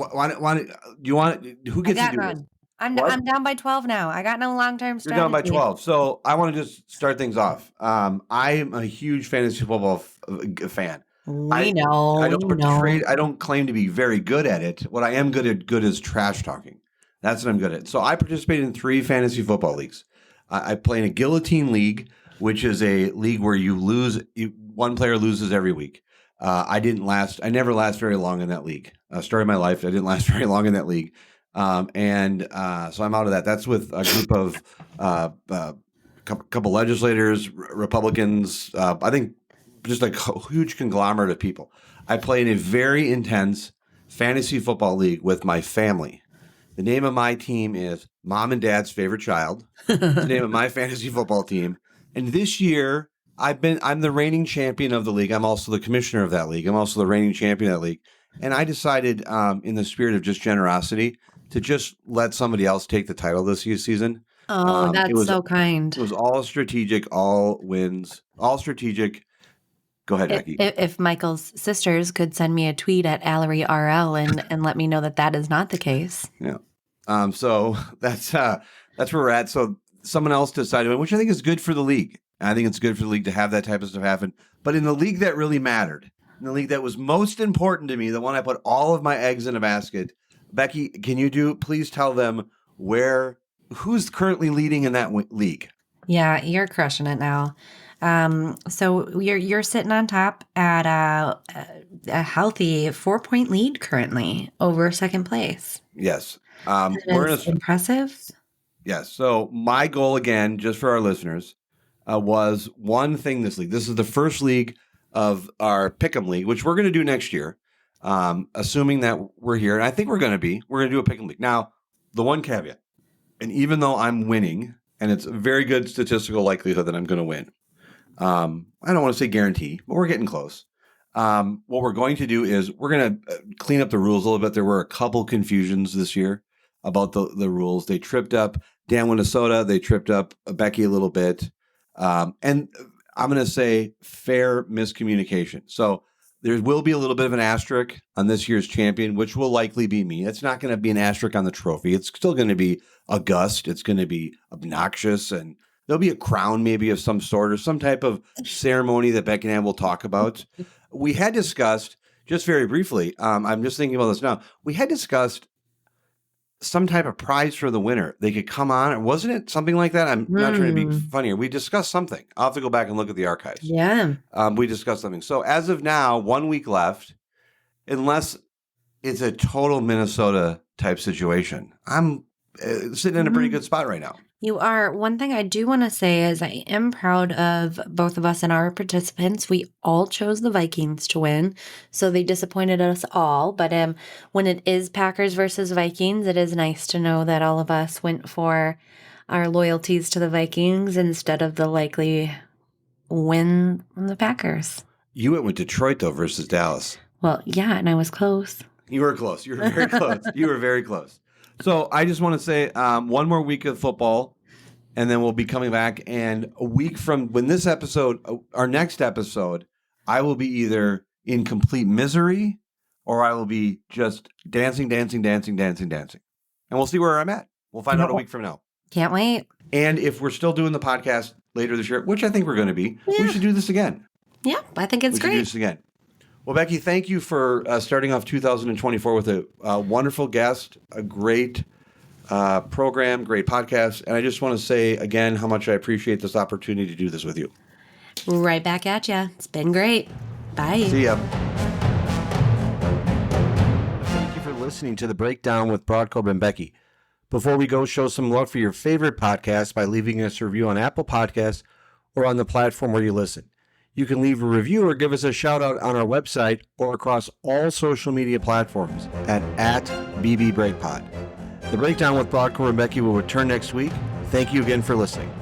gets to do this? I'm down by 12 now. I got no long-term strategy. You're down by 12. So I want to just start things off. I'm a huge fantasy football fan. I don't claim to be very good at it. What I am good is trash talking. That's what I'm good at. So I participate in 3 fantasy football leagues. I play in a guillotine league, which is a league where one player loses every week. I never last very long in that league. Story of my life, I didn't last very long in that league. So I'm out of that. That's with a group of couple legislators, Republicans, I think just like a huge conglomerate of people. I play in a very intense fantasy football league with my family. The name of my team is Mom and Dad's Favorite Child. It's the name of my fantasy football team. And this year, I'm the reigning champion of the league. I'm also the commissioner of that league. I'm also the reigning champion of that league. And I decided, in the spirit of just generosity, to just let somebody else take the title this season. Oh, that's so kind. It was all strategic, all wins, all strategic. Go ahead, Becky. If Michael's sisters could send me a tweet at AlleryRL and let me know that is not the case. Yeah. So that's where we're at. So someone else decided, which I think is good for the league. I think it's good for the league to have that type of stuff happen. But in the league that really mattered, in the league that was most important to me, the one I put all of my eggs in a basket, Becky, can you please tell them who's currently leading in that league? Yeah, you're crushing it now. So you're sitting on top at a healthy 4-point lead currently over second place. Yes. Impressive. Yes. So my goal, again, just for our listeners, was one thing this league. This is the first league of our Pick'em League, which we're going to do next year, assuming that we're here. And I think we're going to do a Pick'em League. Now, the one caveat, and even though I'm winning, and it's a very good statistical likelihood that I'm going to win, I don't want to say guarantee, but we're getting close. What we're going to do is we're going to clean up the rules a little bit. There were a couple confusions this year about the rules. They tripped up Dan Minnesota. They tripped up Becky a little bit. And I'm going to say fair miscommunication. So there will be a little bit of an asterisk on this year's champion, which will likely be me. It's not going to be an asterisk on the trophy. It's still going to be august. It's going to be obnoxious, and there'll be a crown maybe of some sort or some type of ceremony that Becky and I will talk about. We had discussed, just very briefly, I'm just thinking about this now. We had discussed some type of prize for the winner. They could come on, or wasn't it something like that? I'm not trying to be funny here. We discussed something. I'll have to go back and look at the archives. Yeah. We discussed something. So as of now, 1 week left, unless it's a total Minnesota type situation, I'm sitting in a pretty good spot right now. You are. One thing I do want to say is I am proud of both of us and our participants. We all chose the Vikings to win, so they disappointed us all. But when it is Packers versus Vikings, it is nice to know that all of us went for our loyalties to the Vikings instead of the likely win from the Packers. You went with Detroit, though, versus Dallas. Well, yeah, and I was close. You were close. You were very close. You were very close. So I just want to say one more week of football, and then we'll be coming back. And a week from when this episode, our next episode, I will be either in complete misery or I will be just dancing. And we'll see where I'm at. We'll find out a week from now. Can't wait. And if we're still doing the podcast later this year, which I think we're going to be, we should do this again. Yeah, I think it's great. We should do this again. Well, Becky, thank you for starting off 2024 with a wonderful guest, a great program, great podcast. And I just want to say again how much I appreciate this opportunity to do this with you. Right back at you. It's been great. Bye. See ya. Thank you for listening to The Breakdown with Brodkorb and Becky. Before we go, show some love for your favorite podcast by leaving us a review on Apple Podcasts or on the platform where you listen. You can leave a review or give us a shout out on our website or across all social media platforms at BBBreakPod. The Breakdown with Brodkorb and Becky will return next week. Thank you again for listening.